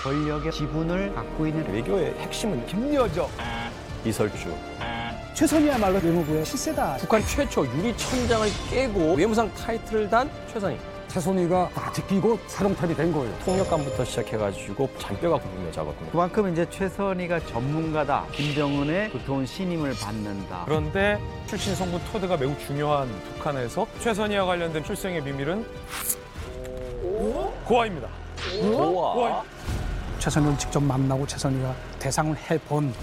권력의 지분을 갖고 있는 외교의 핵심은 김여정, 이설주. 최선이야말로 외무부의 실세다. 북한 최초 유리천장을 깨고 외무상 타이틀을 단 최선희. 최선희가 다 지키고 사령탑이 된 거예요. 통역관부터 시작해가지고 잔뼈가 굵은 여자거든요. 그만큼 이제 최선희가 전문가다. 김정은의 두터운 신임을 받는다. 그런데 출신 성분 토드가 매우 중요한 북한에서 최선희와 관련된 출생의 비밀은 고아입니다. 우와. 최선희를 직접 만나고 최선희가 대상을 해본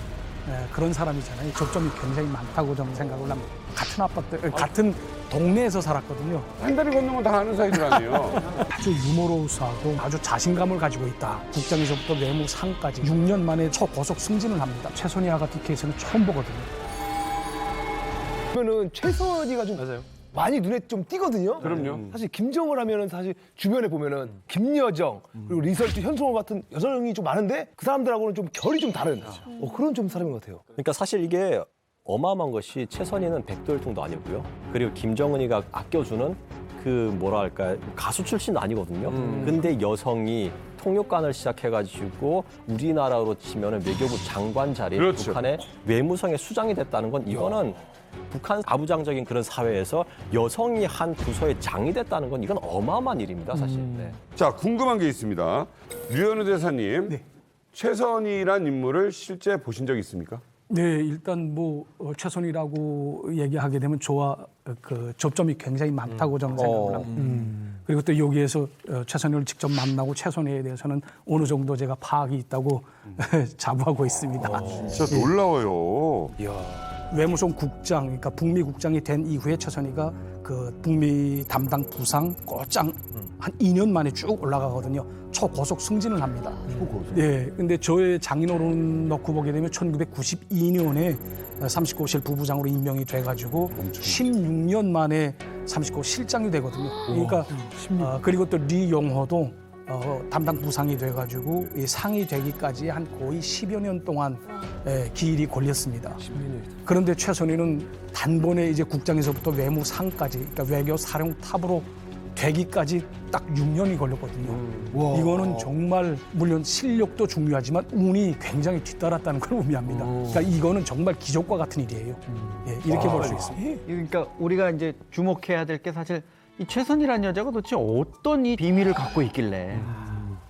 그런 사람이잖아요. 접점이 굉장히 많다고 저는 생각을 합니다. 같은 아파트, 같은 동네에서 살았거든요. 한 달이 건너면 다 아는 사이들 아니에요. 아주 유머러스하고 아주 자신감을 가지고 있다. 국장에서부터 외무상까지 6년 만에 초고속 승진을 합니다. 최선희와 같은 케이스는 처음 보거든요. 그러면은 최선희가 좀 맞아요. 많이 눈에 좀 띄거든요. 그럼요. 사실 김정을 하면은 사실 주변에 보면은 김여정 그리고 리설주, 현송월 같은 여성이 좀 많은데 그 사람들하고는 좀 결이 좀 다른 그런 좀 사람인 것 같아요. 그러니까 사실 이게 어마어마한 것이 최선희는 백두혈통도 아니고요. 그리고 김정은이가 아껴주는 그 뭐랄까 가수 출신도 아니거든요. 근데 여성이 통역관을 시작해가지고 우리나라로 치면은 외교부 장관 자리에 그렇죠. 북한의 외무성의 수장이 됐다는 건 이거는 북한 아부장적인 그런 사회에서 여성이 한 부서의 장이 됐다는 건 이건 어마어마한 일입니다, 사실. 네. 자, 궁금한 게 있습니다. 류현우 대사님, 네. 최선희란 인물을 실제 보신 적 있습니까? 네, 일단 뭐 최선희라고 얘기하게 되면 저와 그 접점이 굉장히 많다고 저는 생각을 합니다. 그리고 또 여기에서 최선희를 직접 만나고 최선희에 대해서는 어느 정도 제가 파악이 있다고 자부하고 있습니다. 진짜 놀라워요. 외무성 국장, 그러니까 북미 국장이 된 이후에 최선희가 그 북미 담당 부상 곧장 한 2년 만에 쭉 올라가거든요. 초고속 승진을 합니다. 네, 근데 저의 장인어른 넣고 보게 되면 1992년에 39실 부부장으로 임명이 돼가지고 16년 만에 39 실장이 되거든요. 그러니까 그리고 또 리용호도 담당 부상이 돼가지고 이 상이 되기까지 한 거의 10여 년 동안 기일이 걸렸습니다. 그런데 최선희는 단번에 이제 국장에서부터 외무상까지, 그러니까 외교 사령탑으로 되기까지 딱 6년이 걸렸거든요. 이거는 정말 물론 실력도 중요하지만 운이 굉장히 뒤따랐다는 걸 의미합니다. 그러니까 이거는 정말 기적과 같은 일이에요. 예, 이렇게 볼 수 있습니다. 그러니까 우리가 이제 주목해야 될 게 사실 이 최선희라는 여자가 도대체 어떤 이 비밀을 갖고 있길래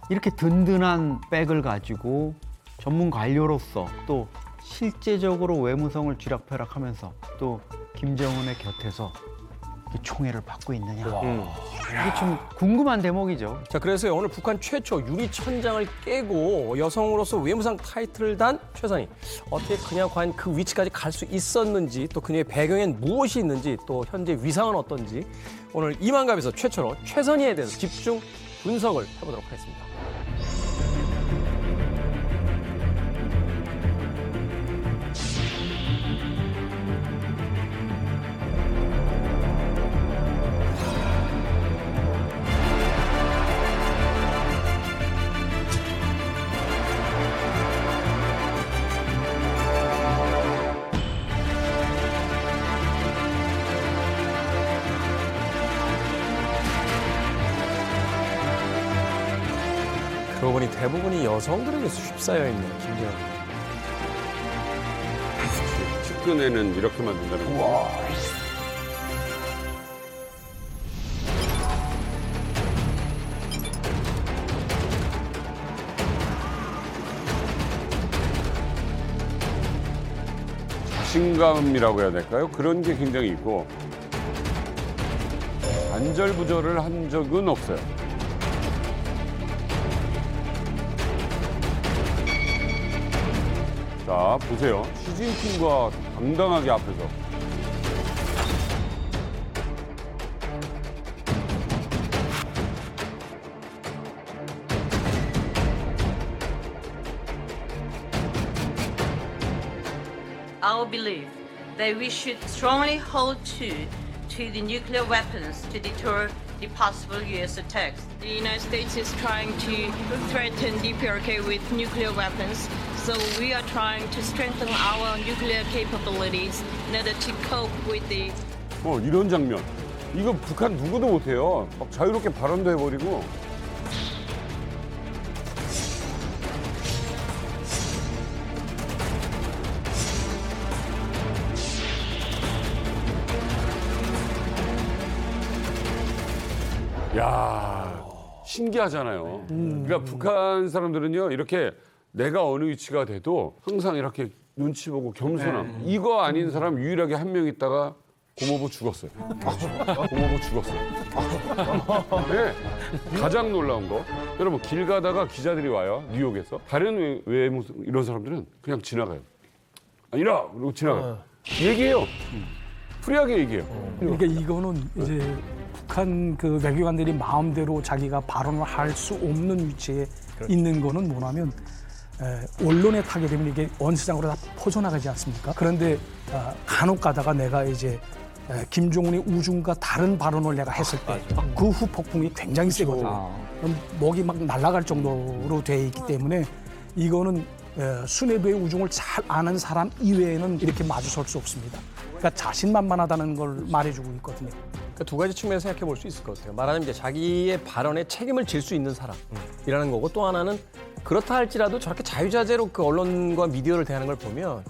이렇게 든든한 백을 가지고 전문 관료로서 또 실제적으로 외무성을 쥐락펴락하면서 또 김정은의 곁에서 이 총애를 받고 있느냐. 이게 좀 궁금한 대목이죠. 자, 그래서 오늘 북한 최초 유리천장을 깨고 여성으로서 외무상 타이틀을 단 최선희. 어떻게 그냥 과연 그 위치까지 갈 수 있었는지, 또 그녀의 배경엔 무엇이 있는지, 또 현재 위상은 어떤지 오늘 이만갑에서 최초로 최선희에 대해서 집중 분석을 해보도록 하겠습니다. 그러고 보니 대부분이 여성들에게 휩싸여 있는 김정은. 측근에는 이렇게 만든다는 거. 자신감이라고 해야 될까요? 그런 게 굉장히 있고 안절부절을 한 적은 없어요. 자, 보세요. 시진핑과 당당하게 앞에서. Our belief that we should strongly hold to the nuclear weapons to deter the possible U.S. attacks. The United States is trying to threaten DPRK with nuclear weapons, so we are trying to strengthen our nuclear capabilities in order to cope with the 이런 장면. 이거 북한 누구도 못해요. 막 자유롭게 발언도 해버리고. 야 신기하잖아요. 그러니까 북한 사람들은요 이렇게 내가 어느 위치가 돼도 항상 이렇게 눈치 보고 겸손함. 이거 아닌 사람 유일하게 한 명 있다가 고모부 죽었어요. 고모부 죽었어요. 네, 가장 놀라운 거. 여러분 길 가다가 기자들이 와요 뉴욕에서. 다른 외무 이런 사람들은 그냥 지나가요. 아니라 그리고 지나가요. 얘기해요. 프리하게 얘기해요. 그러니까 이거는 이제 북한 그 외교관들이 마음대로 자기가 발언을 할 수 없는 위치에 있는 거는 뭐냐면 언론에 타게 되면 이게 원시장으로 다 퍼져나가지 않습니까? 그런데 간혹 가다가 내가 이제 김종은의 우중과 다른 발언을 내가 했을 때 그 후 폭풍이 굉장히 세거든요. 목이 막 날아갈 정도로 돼 있기 때문에 이거는 수뇌부의 우중을 잘 아는 사람 이외에는 이렇게 마주설 수 없습니다. 그러니까 자신만만하다는 걸 말해주고 있거든요. 그러니까 두 가지 측면에서 생각해 볼 수 있을 것 같아요. 말하자면 이제 자기의 발언에 책임을 질 수 있는 사람이라는 거고 또 하나는 그렇다 할지라도 저렇게 자유자재로 그 언론과 미디어를 대하는 걸 보면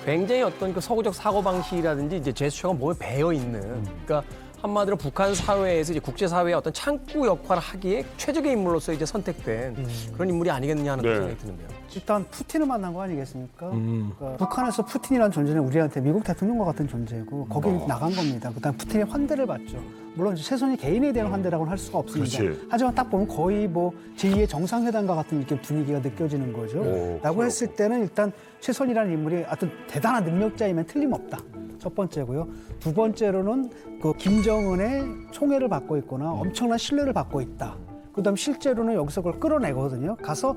굉장히 어떤 그 서구적 사고방식이라든지 이제 제스처가 몸에 배어 있는 그러니까 한마디로 북한 사회에서 이제 국제사회의 어떤 창구 역할을 하기에 최적의 인물로서 이제 선택된 그런 인물이 아니겠느냐 하는 생각이 드는데요. 일단 푸틴을 만난 거 아니겠습니까? 그러니까 북한에서 푸틴이라는 존재는 우리한테 미국 대통령과 같은 존재고 거기 나간 겁니다. 그다음 푸틴의 환대를 받죠. 물론 최선희 개인에 대한 환대라고는 할 수가 없습니다. 그렇지. 하지만 딱 보면 거의 뭐 제2의 정상회담과 같은 이렇게 분위기가 느껴지는 거죠. 라고 했을 때는 일단 최선희라는 인물이 어떤 대단한 능력자이면 틀림없다. 첫 번째고요. 두 번째로는 그 김정은의 총애를 받고 있거나 엄청난 신뢰를 받고 있다. 그다음 실제로는 여기서 그걸 끌어내거든요. 가서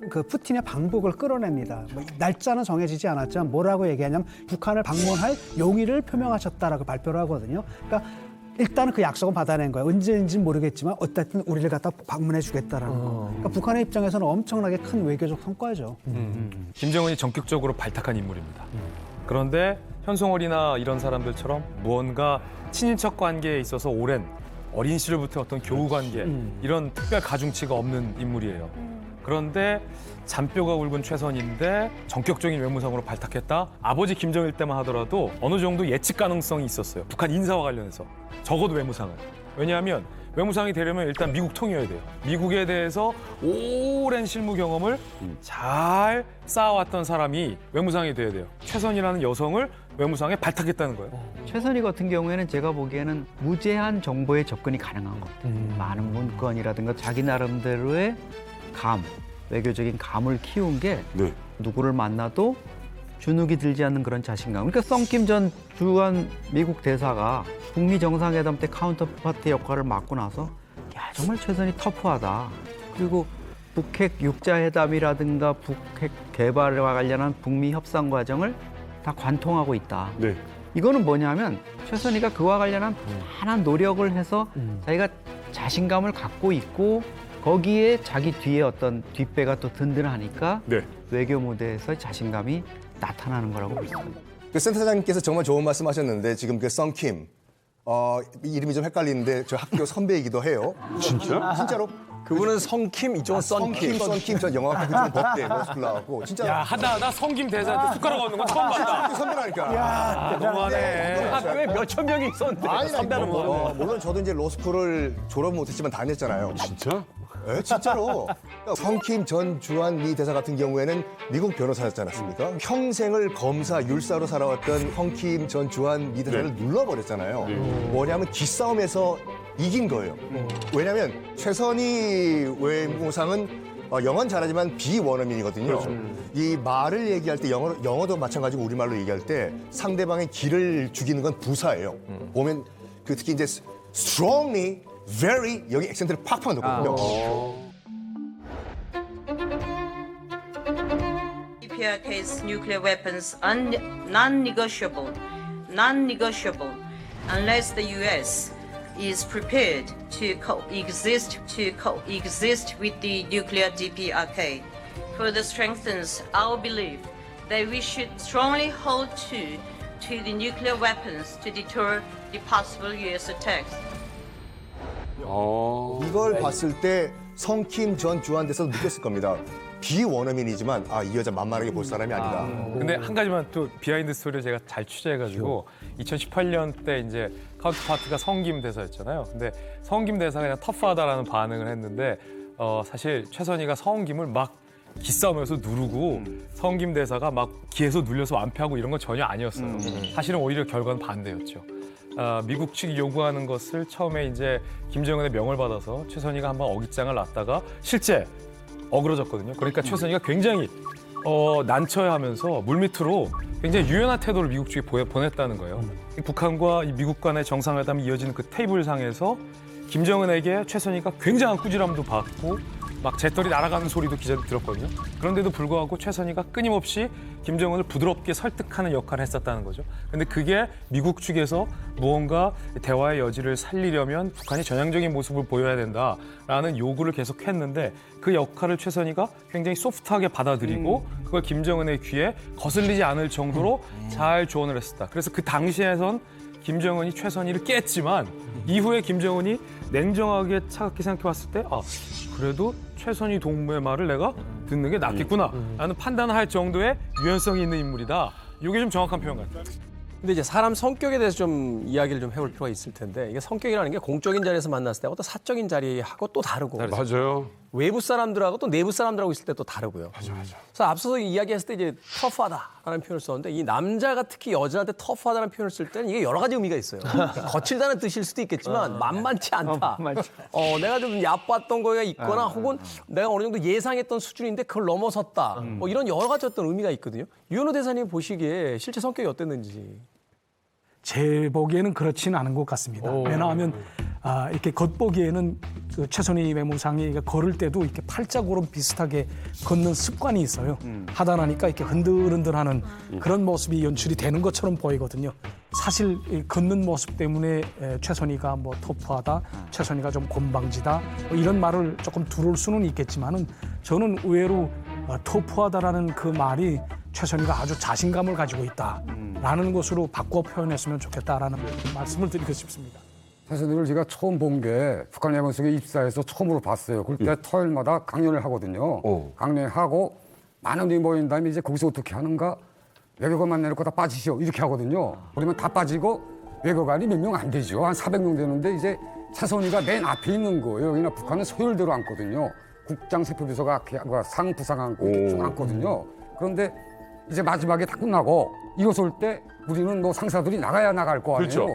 그 푸틴의 방북을 끌어냅니다. 뭐 날짜는 정해지지 않았지만 뭐라고 얘기하냐면 북한을 방문할 용의를 표명하셨다라고 발표를 하거든요. 그러니까 일단은 그 약속은 받아낸 거예요. 언제인지는 모르겠지만 어쨌든 우리를 갖다 방문해 주겠다라는 거. 그러니까 북한의 입장에서는 엄청나게 큰 외교적 성과죠. 김정은이 전격적으로 발탁한 인물입니다. 그런데 현송월이나 이런 사람들처럼 무언가 친인척 관계에 있어서 오랜 어린 시절부터 어떤 교우 관계 이런 특별 가중치가 없는 인물이에요. 그런데 잔뼈가 굵은 최선인데 전격적인 외무상으로 발탁했다? 아버지 김정일 때만 하더라도 어느 정도 예측 가능성이 있었어요. 북한 인사와 관련해서. 적어도 외무상은. 왜냐하면 외무상이 되려면 일단 미국 통이어야 돼요. 미국에 대해서 오랜 실무 경험을 잘 쌓아왔던 사람이 외무상이 돼야 돼요. 최선이라는 여성을 외무상에 발탁했다는 거예요. 최선희 같은 경우에는 제가 보기에는 무제한 정보에 접근이 가능한 것 같아요. 많은 문건이라든가 자기 나름대로의 감, 외교적인 감을 키운 게 네. 누구를 만나도 주눅이 들지 않는 그런 자신감. 그러니까 썬킴 전 주한 미국 대사가 북미 정상회담 때 카운터파트 역할을 맡고 나서 야 정말 최선희 터프하다. 그리고 북핵 육자회담이라든가 북핵 개발과 관련한 북미 협상 과정을 다 관통하고 있다. 네. 이거는 뭐냐면 최선희가 그와 관련한 많은 노력을 해서 자기가 자신감을 갖고 있고 거기에 자기 뒤에 어떤 뒷배가 또 든든하니까 네. 외교 무대에서 자신감이 나타나는 거라고 믿습니다. 그 센터장님께서 정말 좋은 말씀하셨는데 지금 그 썬킴 이름이 좀 헷갈리는데 저 학교 선배이기도 해요. 진짜? 진짜로? 그분은 성킴, 이쪽은 썬킴. 썬킴 전 영어학교 법대 로스쿨 나왔고 진짜 야, 하다 성김 대사한테 숟가락 얻는 건 처음 봤다. 학교 선배라니까. 너무하네. 학교에 몇천 명이 있었는데 선배는 뭐. 물론 저도 이제 로스쿨을 졸업 못했지만 다녔잖아요. 진짜? 네, 진짜로. 성킴 전 주한 미 대사 같은 경우에는 미국 변호사였지 않았습니까? 평생을 검사, 율사로 살아왔던 성킴 전 주한 미 대사를 눌러버렸잖아요. 뭐냐면 기싸움에서 이긴 거예요. 왜냐하면 최선희 외무상은 영어는 잘하지만 비원어민이거든요. 이 말을 얘기할 때 영어도 마찬가지고 우리말로 얘기할 때 상대방의 기를 죽이는 건 부사예요. 보면 그 특히 이제 strongly, very 여기 액센트를 팍팍 넣거든요. DPRK's nuclear weapons are non-negotiable, unless the U.S. is prepared to coexist with the nuclear DPRK. Further strengthens our belief that we should strongly hold to the nuclear weapons to deter the possible U.S. attacks. 이걸 봤을 때 성킴 전 주한 대사도 느꼈을 겁니다. 비원어민이지만 이 여자 만만하게 볼 사람이 아니다. 근데 한 가지만 또 비하인드 스토리를 제가 잘 취재해가지고 2018년 때 이제 카운터파트가 성김 대사였잖아요. 근데 성김 대사가 그냥 터프하다라는 반응을 했는데 사실 최선희가 성김을 막 기싸움에서 누르고 성김 대사가 막 기에서 눌려서 완패하고 이런 건 전혀 아니었어요. 사실은 오히려 결과는 반대였죠. 미국 측이 요구하는 것을 처음에 이제 김정은의 명을 받아서 최선희가 한번 어깃장을 놨다가 실제 어그러졌거든요. 그러니까 최선희가 굉장히 난처해하면서 물밑으로 굉장히 유연한 태도를 미국 측에 보냈다는 거예요. 북한과 이 미국 간의 정상회담이 이어지는 그 테이블상에서 김정은에게 최선희가 굉장한 꾸지람도 받고 막 재떨이 날아가는 소리도 기자들 들었거든요. 그런데도 불구하고 최선희가 끊임없이 김정은을 부드럽게 설득하는 역할을 했었다는 거죠. 근데 그게 미국 측에서 무언가 대화의 여지를 살리려면 북한이 전향적인 모습을 보여야 된다라는 요구를 계속했는데 그 역할을 최선희가 굉장히 소프트하게 받아들이고 그걸 김정은의 귀에 거슬리지 않을 정도로 잘 조언을 했었다. 그래서 그 당시에선 김정은이 최선희를 깼지만 이후에 김정은이 냉정하게 차갑게 생각해 봤을 때 그래도 최선희 동무의 말을 내가 듣는 게 낫겠구나 라는 판단을 할 정도의 유연성이 있는 인물이다. 이게 좀 정확한 표현 같아요. 근데 이제 사람 성격에 대해서 좀 이야기를 좀 해볼 필요가 있을 텐데 이게 성격이라는 게 공적인 자리에서 만났을 때 어떤 사적인 자리하고 또 다르고 맞아요. 외부 사람들하고 또 내부 사람들하고 있을 때 또 다르고요. 맞아. 그래서 앞서서 이야기했을 때 이제 터프하다라는 표현을 썼는데 이 남자가 특히 여자한테 터프하다는 표현을 쓸 때는 이게 여러 가지 의미가 있어요. 거칠다는 뜻일 수도 있겠지만 만만치 않다. 내가 좀 얕봤던 거가 있거나 혹은 내가 어느 정도 예상했던 수준인데 그걸 넘어섰다. 뭐 이런 여러 가지 어떤 의미가 있거든요. 유현호 대사님 보시기에 실제 성격이 어땠는지. 제 보기에는 그렇지는 않은 것 같습니다. 왜냐하면 이렇게 겉보기에는 그 최선희 외무상이 걸을 때도 이렇게 팔자고름 비슷하게 걷는 습관이 있어요. 하다 나니까 이렇게 흔들흔들하는 그런 모습이 연출이 되는 것처럼 보이거든요. 사실 이 걷는 모습 때문에 최선희가 뭐 터프하다, 최선희가 좀 곤방지다 뭐 이런 말을 조금 두를 수는 있겠지만은 저는 의외로 터프하다라는 그 말이 최선희가 아주 자신감을 가지고 있다라는 것으로 바꿔 표현했으면 좋겠다라는 말씀을 드리고 싶습니다. 최선희를 제가 처음 본 게 북한 해병석에 입사해서 처음으로 봤어요. 그때 토요일마다 강연을 하거든요. 강연하고 많은 분이 모인 다음에 이제 거기서 어떻게 하는가? 외교관만 내놓고 다 빠지시오. 이렇게 하거든요. 그러면 다 빠지고 외교관이 몇 명 안 되죠. 한 400명 되는데 이제 최선희가 맨 앞에 있는 거예요. 그냥 북한은 서열대로 앉거든요. 국장 세표비서가 상 부상 앉고 쭉 앉거든요. 그런데 이제 마지막에 다 끝나고 일어설 때 우리는 뭐 상사들이 나가야 나갈 거 아니에요. 그렇죠.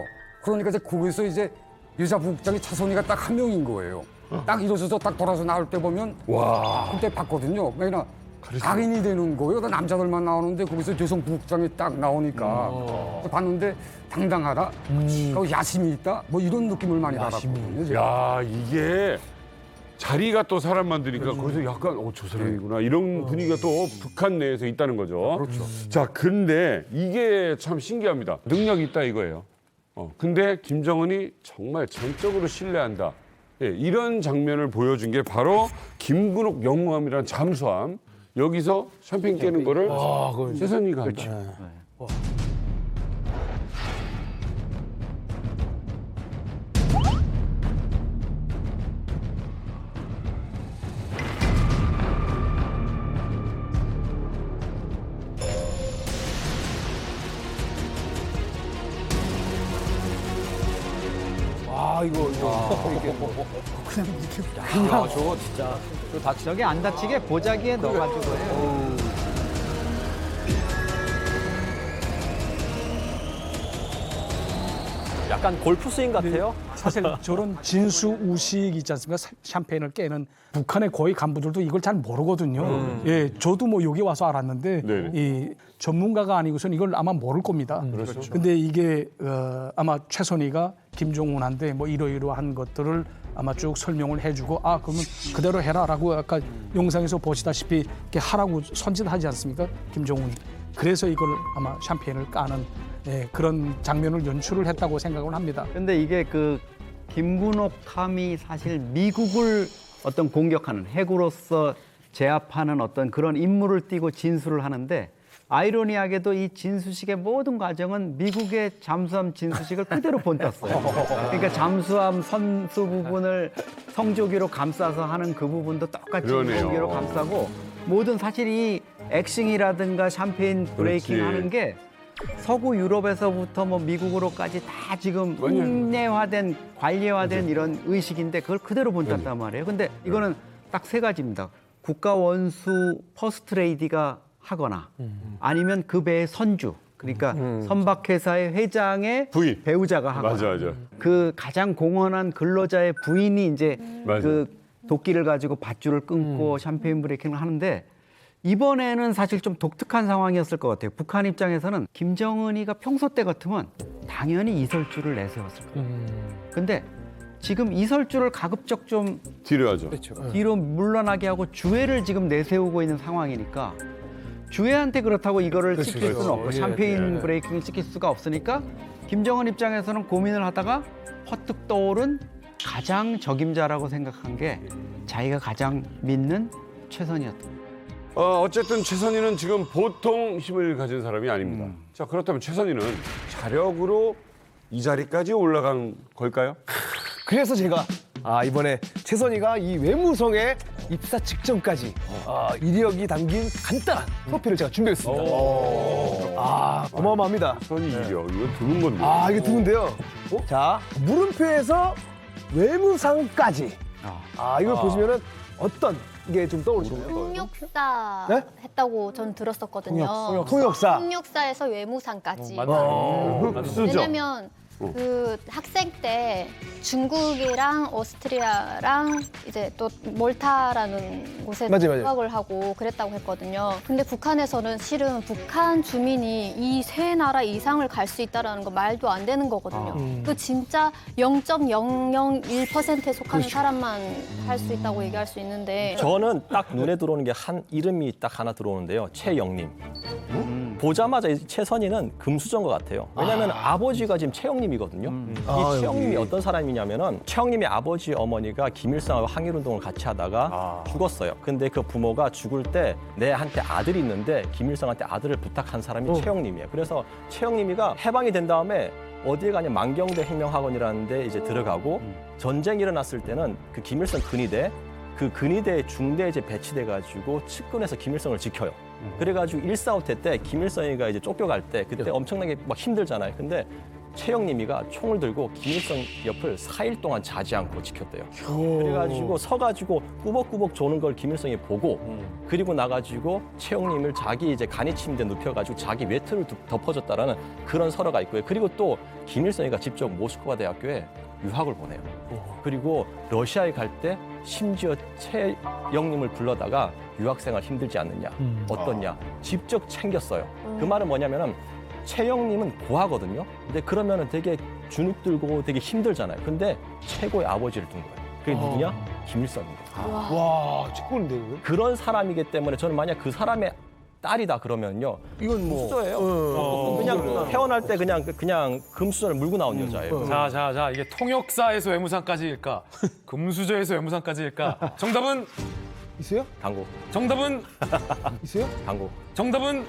그러니까 이제 거기서 이제 여자 부국장이 차선희가 딱 한 명인 거예요. 딱 일어서서 딱 돌아서 나올 때 보면 그때 봤거든요. 그러니까 각인이 되는 거예요. 남자들만 나오는데 거기서 여성 부국장이 딱 나오니까 봤는데 당당하다, 야심이 있다, 뭐 이런 느낌을 많이 받았거든요. 제가. 야, 이게 자리가 또 사람 만드니까 거기서 약간 저 사람이구나 이런 분위기가 또 북한 내에서 있다는 거죠. 그렇죠. 자, 근데 이게 참 신기합니다. 능력이 있다 이거예요. 근데 김정은이 정말 전적으로 신뢰한다. 예, 이런 장면을 보여준 게 바로 김근옥 영무함이라는 잠수함. 여기서 샴페인 깨는 거를 최선희가 한다. 저거 진짜 저게 안 다치게 보자기에 넣어가지고 해요. 약간 골프 스윙 같아요. 사실 저런 진수우식 있지 않습니까? 샴페인을 깨는 북한의 고위 간부들도 이걸 잘 모르거든요. 예, 저도 뭐 여기 와서 알았는데 네네. 이 전문가가 아니고선 이걸 아마 모를 겁니다. 그렇죠. 근데 이게 아마 최선희가 김종훈한테 뭐 이러이러한 것들을 아마 쭉 설명을 해주고 그러면 그대로 해라라고 아까 영상에서 보시다시피 이렇게 하라고 선짓하지 않습니까? 김종훈이. 그래서 이걸 아마 샴페인을 까는 그런 장면을 연출을 했다고 생각을 합니다. 근데 이게 그 김근옥 함이 사실 미국을 어떤 공격하는 핵으로서 제압하는 어떤 그런 임무를 띠고 진수를 하는데 아이러니하게도 이 진수식의 모든 과정은 미국의 잠수함 진수식을 그대로 본땄어요. 그러니까 잠수함 선수 부분을 성조기로 감싸서 하는 그 부분도 똑같이 그러네요. 성조기로 감싸고 모든 사실 이 엑싱이라든가 샴페인 브레이킹 그렇지. 하는 게 서구 유럽에서부터 뭐 미국으로까지 다 지금 국내화된 관리화된 이런 의식인데 그걸 그대로 본땄단 말이에요. 근데 이거는 딱 세 가지입니다. 국가 원수 퍼스트 레이디가 하거나 아니면 그 배의 선주. 그러니까 선박회사의 회장의 부인. 배우자가 하거나 맞아. 그 가장 공헌한 근로자의 부인이 이제 맞아. 그 도끼를 가지고 밧줄을 끊고 샴페인 브레이킹을 하는데 이번에는 사실 좀 독특한 상황이었을 것 같아요. 북한 입장에서는 김정은이가 평소 때 같으면 당연히 이설주를 내세웠을 거예요. 근데 지금 이설주를 가급적 좀 뒤로 하죠. 뒤로 물러나게 하고 주애를 지금 내세우고 있는 상황이니까 주애한테 그렇다고 이거를 시킬 수는 없고 샴페인 브레이킹을 시킬 수가 없으니까 김정은 입장에서는 고민을 하다가 퍼뜩 떠오른 가장 적임자라고 생각한 게 자기가 가장 믿는 최선이었던 거예요. 어쨌든 최선희는 지금 보통 힘을 가진 사람이 아닙니다. 자, 그렇다면 최선희는 자력으로 이 자리까지 올라간 걸까요? 그래서 제가 이번에 최선희가 이 외무성에 입사 직전까지 이력이 담긴 간단한 프로필을 제가 준비했습니다. 어마어마합니다. 최선희 이력, 이거 드문 건데. 이게 드문데요. 자, 물음표에서 외무상까지. 이걸 보시면은 어떤 게 좀 떠오르시나요? 통역사 네? 했다고 전 들었었거든요. 통역사. 통역사에서 외무상까지. 쓰죠. 왜냐면 그 학생 때 중국이랑 오스트리아랑 이제 또 몰타라는 곳에 맞아요. 유학을 하고 그랬다고 했거든요. 근데 북한에서는 실은 북한 주민이 이 세 나라 이상을 갈 수 있다라는 거 말도 안 되는 거거든요. 그 진짜 0.001%에 속하는 사람만 할 수 있다고 얘기할 수 있는데 저는 딱 눈에 들어오는 게 이름이 딱 하나 들어오는데요. 최영님. 보자마자 이 최선희는 금수저인 것 같아요. 왜냐하면 아버지가 지금 최영님이거든요. 이 최영님이 어떤 사람이냐면은 최영님의 아버지 어머니가 김일성하고 항일운동을 같이 하다가 죽었어요. 근데 그 부모가 죽을 때 내한테 아들이 있는데 김일성한테 아들을 부탁한 사람이 최영님이에요. 그래서 최영님이가 해방이 된 다음에 어디에 가냐 만경대 혁명학원이라는 데 이제 들어가고 전쟁이 일어났을 때는 그 김일성 근위대 그 근위대 중대에 이제 배치돼 가지고 측근에서 김일성을 지켜요. 그래가지고 1.4.5태 때 김일성이가 이제 쫓겨갈 때 그때 엄청나게 막 힘들잖아요. 근데 최영님이가 총을 들고 김일성 옆을 4일 동안 자지 않고 지켰대요. 그래가지고 서가지고 꾸벅꾸벅 조는 걸 김일성이 보고 그리고 나가지고 최영님을 자기 이제 간이 침대 눕혀가지고 자기 외투를 덮어줬다라는 그런 설화가 있고요. 그리고 또 김일성이가 직접 모스크바 대학교에 유학을 보내요. 그리고 러시아에 갈 때 심지어 최영님을 불러다가 유학생활 힘들지 않느냐, 어떻냐, 직접 챙겼어요. 그 말은 뭐냐면은 최영님은 고하거든요. 근데 그러면은 되게 주눅 들고 되게 힘들잖아요. 근데 최고의 아버지를 둔 거예요. 그게 누구냐? 김일성입니다. 와, 직군인데 이거? 그런 사람이기 때문에 저는 만약 그 사람의 딸이다 그러면요. 이건 뭐 금수저예요. 그냥 태어날 때 그냥 금수저를 물고 나온 여자예요. 자, 이게 통역사에서 외무상까지일까? 금수저에서 외무상까지일까? 정답은 있어요? 당구. 정답은 있어요? 당구. 정답은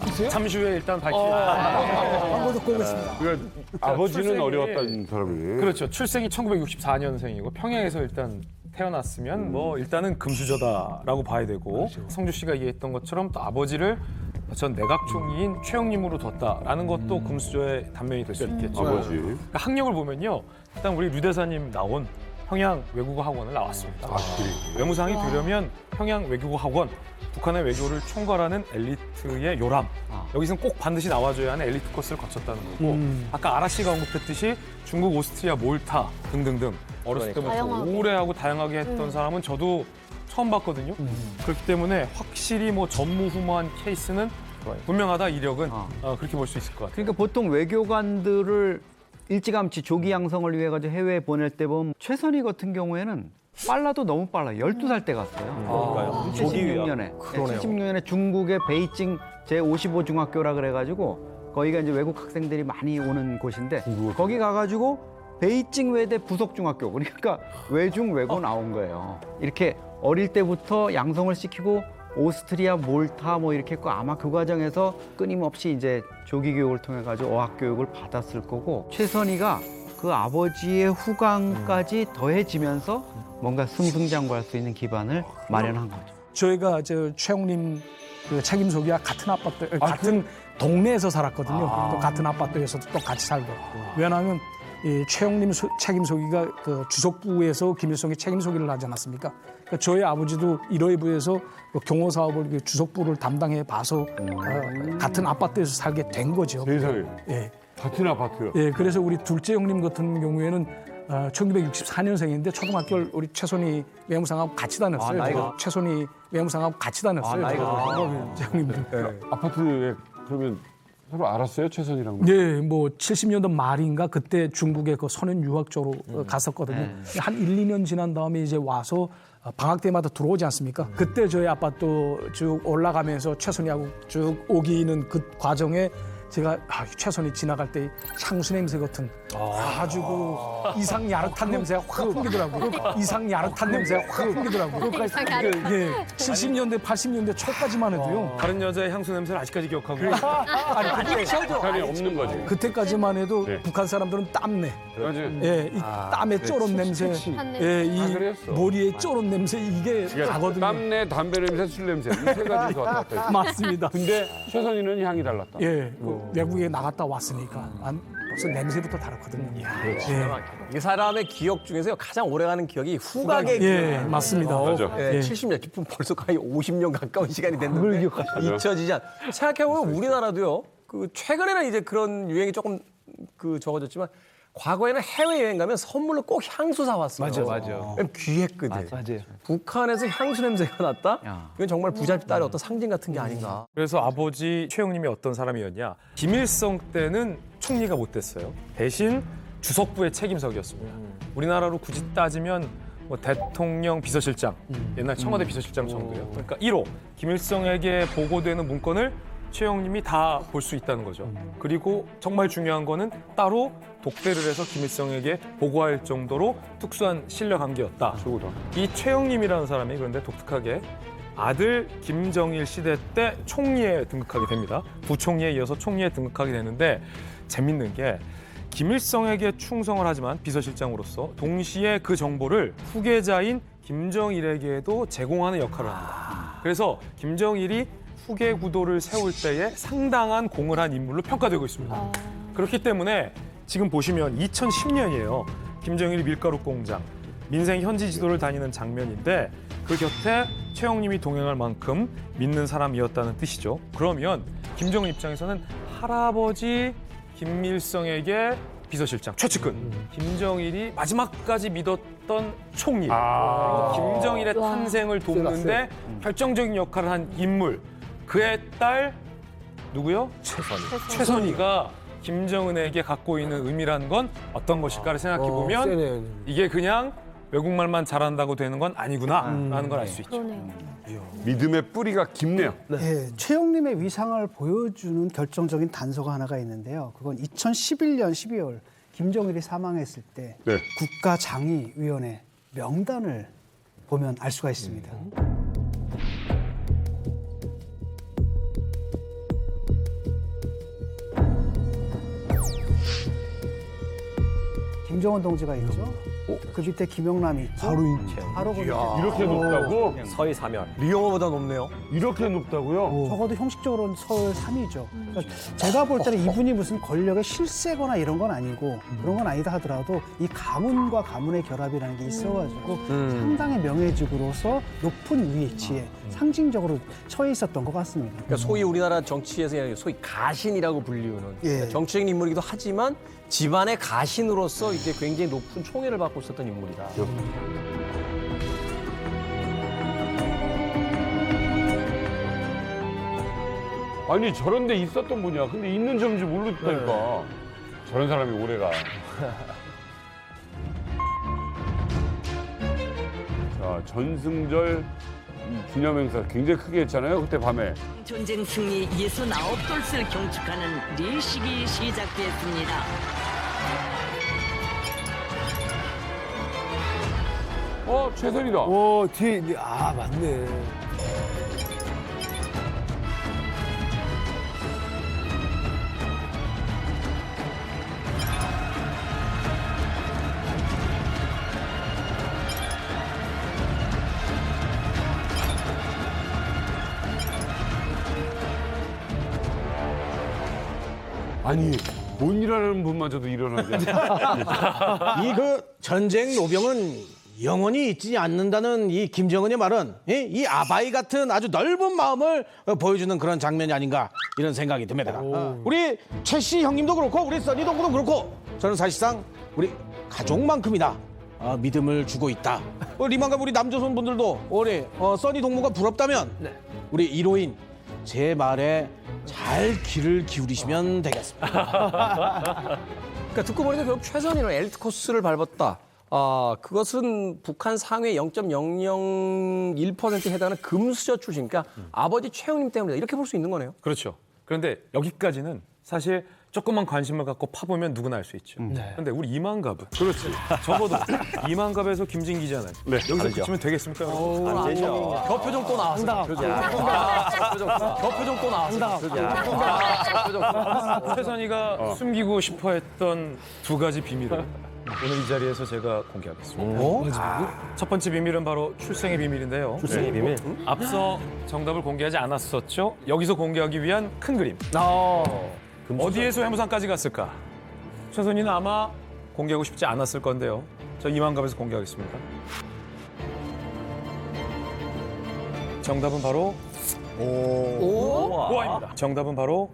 있어요? 잠시 후에 일단 밝히겠습니다. 광고 듣고 오겠습니다. 그러니까 아버지는 출생이- 어려웠다는 사람이네. 그렇죠. 출생이 1964년생이고 평양에서 일단 태어났으면 뭐 일단은 금수저다라고 봐야 되고 성주 씨가 얘기했던 것처럼 또 아버지를 전 내각총리인 최영님으로 뒀다라는 것도 금수저의 단면이 될 수 있겠죠. 아버지. 그러니까 학력을 보면요. 일단 우리 류 대사님 나온 평양 외국어 학원을 나왔습니다. 외무상이 되려면 평양 외국어 학원, 북한의 외교를 총괄하는 엘리트의 요람. 여기서는 꼭 반드시 나와줘야 하는 엘리트 코스를 거쳤다는 거고 아까 아라 씨가 언급했듯이 중국, 오스트리아, 몰타 등등등 어렸을 때부터 다양하게. 오래 하고 다양하게 했던 사람은 저도 처음 봤거든요. 그렇기 때문에 확실히 뭐 전무후무한 케이스는 분명하다 이력은 그렇게 볼 수 있을 것 같아요. 그러니까 보통 외교관들을 일찌감치 조기 양성을 위해 가지고 해외에 보낼 때 보면 최선희 같은 경우에는 빨라도 너무 빨라요. 12살 때 갔어요. 조기 유학. 76년에. 76년에 중국의 베이징 제55중학교라 그래가지고 거기가 이제 외국 학생들이 많이 오는 곳인데 거기 가가지고 베이징 외대 부속중학교 그러니까 외중 외고 나온 거예요. 이렇게 어릴 때부터 양성을 시키고 오스트리아, 몰타 뭐 이렇게 했고 아마 그 과정에서 끊임없이 이제 조기 교육을 통해 가지고 어학 교육을 받았을 거고 최선희가 그 아버지의 후광까지 더해지면서 뭔가 승승장구할 수 있는 기반을 마련한 거죠. 저희가 최영님 그 책임소기와 같은 아파트, 같은 동네에서 살았거든요. 또 같은 아파트에서도 또 같이 살고. 왜냐하면 이 최영님 책임소기가 그 주석부에서 김일성이 책임소기를 하지 않았습니까? 그러니까 저희 아버지도 1호부에서 그 경호사업을 그 주석부를 담당해 봐서 같은 아파트에서 살게 된 거죠. 세상에. 예. 같은 아파트요. 예, 그래서 우리 둘째 형님 같은 경우에는 1964년생인데 초등학교를 우리 최선희 외무상하고 같이 다녔어요. 나이가. 최선희 외무상하고 같이 다녔어요. 나이가 형님들. 아파트에 그러면 서로 알았어요? 최선이랑? 네, 뭐 70년대 말인가 그때 중국에 그 소년 유학 쪽으로 갔었거든요. 한 1, 2년 지난 다음에 이제 와서 방학 때마다 들어오지 않습니까? 그때 저희 아파트 쭉 올라가면서 최선희하고 쭉 오기는 그 과정에 제가 최선희 지나갈 때 향수 냄새 같은 아주 그 이상 야릇한 냄새가 확 풍기더라고요. 이상 야릇한 냄새가 확 풍기더라고요. 이상 야릇한. 예, 70년대, 80년대 초까지만 해도요. 다른 여자의 향수 냄새를 아직까지 기억하고 아니, 북한이 없는 거지. 그때까지만 해도 네. 북한 사람들은 땀내. 맞아. 예, 이 땀에 쫄은 냄새, 예, 이 그랬어. 머리에 쫄은 냄새 이게 나거든요. 땀내, 담배 냄새, 술 냄새 이 세 가지서 왔다 갔다 했어. 맞습니다. 근데 최선이는 향이 달랐다. 예, 그 외국에 나갔다 왔으니까 벌써 냄새부터 다르거든요. 이 사람의 기억 중에서 가장 오래가는 기억이 후각의 예, 맞습니다. 맞아. 예, 70년, 깊은 벌써 거의 50년 가까운 시간이 됐는데 잊혀지지 않. 생각해보면 우리나라도요. 그 최근에는 이제 그런 유행이 조금 그 적어졌지만 과거에는 해외 여행 가면 선물로 꼭 향수 사왔어요. 맞아. 왜냐면 귀했거든. 맞아요. 북한에서 향수 냄새가 났다? 이건 정말 부잣집 딸의 어떤 상징 같은 게 아닌가. 그래서 아버지 최영님이 어떤 사람이었냐? 김일성 때는 총리가 못 됐어요. 대신 주석부의 책임석이었습니다. 우리나라로 굳이 따지면 뭐 대통령 비서실장, 옛날 청와대 비서실장 정도예요. 그러니까 1호 김일성에게 보고되는 문건을 최영님이 다 볼 수 있다는 거죠. 그리고 정말 중요한 거는 따로 독대를 해서 김일성에게 보고할 정도로 특수한 신뢰 관계였다. 이 최영님이라는 사람이 그런데 독특하게 아들 김정일 시대 때 총리에 등극하게 됩니다. 부총리에 이어서 총리에 등극하게 되는데 재밌는 게 김일성에게 충성을 하지만 비서실장으로서 동시에 그 정보를 후계자인 김정일에게도 제공하는 역할을 합니다. 그래서 김정일이 후계 구도를 세울 때에 상당한 공을 한 인물로 평가되고 있습니다. 그렇기 때문에 지금 보시면 2010년이에요. 김정일이 밀가루 공장, 민생 현지 지도를 다니는 장면인데 그 곁에 최영님이 동행할 만큼 믿는 사람이었다는 뜻이죠. 그러면 김정일 입장에서는 할아버지 김일성에게 비서실장, 최측근, 김정일이 마지막까지 믿었던 총리, 김정일의 탄생을 돕는데 결정적인 역할을 한 인물, 그의 딸 누구요? 최선희가 김정은에게 갖고 있는 의미라는 건 어떤 것일까를 생각해 보면 이게 그냥 외국말만 잘한다고 되는 건 아니구나라는 걸 알 수 있죠. 그러네요. 믿음의 뿌리가 깊네요. 예, 최영님의 위상을 보여주는 결정적인 단서가 하나가 있는데요. 그건 2011년 12월 김정일이 사망했을 때 네. 국가장의위원회 명단을 보면 알 수가 있습니다. 김정은 동지가 있죠. 그 밑에 김영남이 있죠. 바로 그 밑에. 이렇게 높다고? 서희 사면. 리용어보다 높네요. 이렇게 높다고요? 적어도 형식적으로는 서울 3위죠. 그러니까 제가 볼 때는 이분이 무슨 권력의 실세거나 이런 건 아니고 그런 건 아니다 하더라도 이 가문과 가문의 결합이라는 게 있어가지고 상당히 명예직으로서 높은 위치에 상징적으로 처해 있었던 것 같습니다. 그러니까 소위 우리나라 정치에서 소위 가신이라고 불리우는 예. 정치적인 인물이기도 하지만 집안의 가신으로서 이제 굉장히 높은 총애를 받고 있었던 인물이다. 아니 저런 데 있었던 분이야. 근데 있는 점인지 모르겠다니까. 저런 사람이 오래가. 자, 전승절 기념행사 굉장히 크게 했잖아요. 그때 밤에. 전쟁 승리 69돌스를 경축하는 리식이 시작됐습니다. 최선이다. 뒤에 맞네. 아니 못 일하는 분마저도 일어나지 않아. 이 그 전쟁 노병은 영원히 잊지 않는다는 이 김정은의 말은 이 아바이 같은 아주 넓은 마음을 보여주는 그런 장면이 아닌가 이런 생각이 듭니다. 우리 최 씨 형님도 그렇고 우리 써니 동무도 그렇고 저는 사실상 우리 가족만큼이나 믿음을 주고 있다. 리만갑 우리 남조선 분들도 우리 써니 동무가 부럽다면 우리 1호인 제 말에 잘 귀를 기울이시면 되겠습니다. 그러니까 듣고 보니까 결국 최선희는 엘리트 코스를 밟았다. 그것은 북한 상위 0.001%에 해당하는 금수저 출신, 그러니까 아버지 최영님 때문이다. 이렇게 볼 수 있는 거네요. 그렇죠. 그런데 여기까지는 사실 조금만 관심을 갖고 파보면 누구나 알 수 있죠. 그런데 우리 이만갑은 그렇지. 적어도 이만갑에서 김진 기자는 여기서 그치면 되겠습니까? 안 되죠. 격표정 또 나왔어. 격표정 또 나왔어. 최선희가 숨기고 싶어했던 두 가지 비밀을 오늘 이 자리에서 제가 공개하겠습니다. 첫 번째 비밀은 바로 출생의 비밀인데요. 출생의 비밀. 앞서 정답을 공개하지 않았었죠. 여기서 공개하기 위한 큰 그림. 어디에서 해무상까지 갔을까? 최선희는 아마 공개하고 싶지 않았을 건데요. 저 이만갑에서 공개하겠습니다. 정답은 바로 고아입니다. 정답은 바로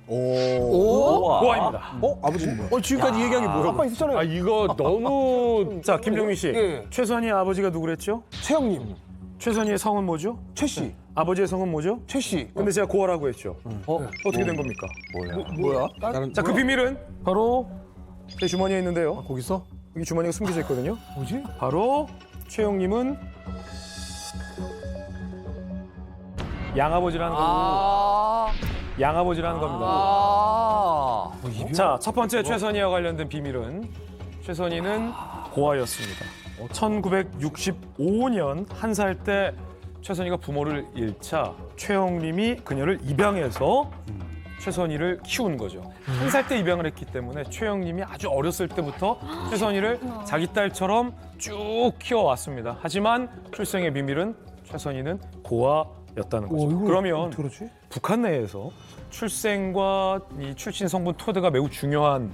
고아입니다. 아버지는 뭐야? 지금까지 얘기한 게 뭐야? 아빠 있었잖아요. 아 이거 너무 자, 김병민 씨. 예. 최선희 아버지가 누구랬죠? 최영님, 최선희의 성은 뭐죠? 최 씨, 아버지의 성은 뭐죠? 최 씨. 근데 제가 고아라고 했죠. 어떻게 된 겁니까? 뭐야? 자, 그 비밀은 바로 제 주머니에 있는데요. 거기서? 여기 주머니가 숨겨져 있거든요. 뭐지? 바로 최영님은 양아버지라는 겁니다. 양아버지라는 겁니다. 자, 첫 번째 최선희와 관련된 비밀은 최선희는 고아였습니다. 1965년 1살 때 최선희가 부모를 잃자 최영님이 그녀를 입양해서 최선희를 키운 거죠. 1살 때 입양을 했기 때문에 최영님이 아주 어렸을 때부터 최선희를 자기 딸처럼 쭉 키워왔습니다. 하지만 출생의 비밀은 최선희는 고아였다는 거죠. 그러면 그렇지? 북한 내에서 출생과 이 출신 성분 토대가 매우 중요한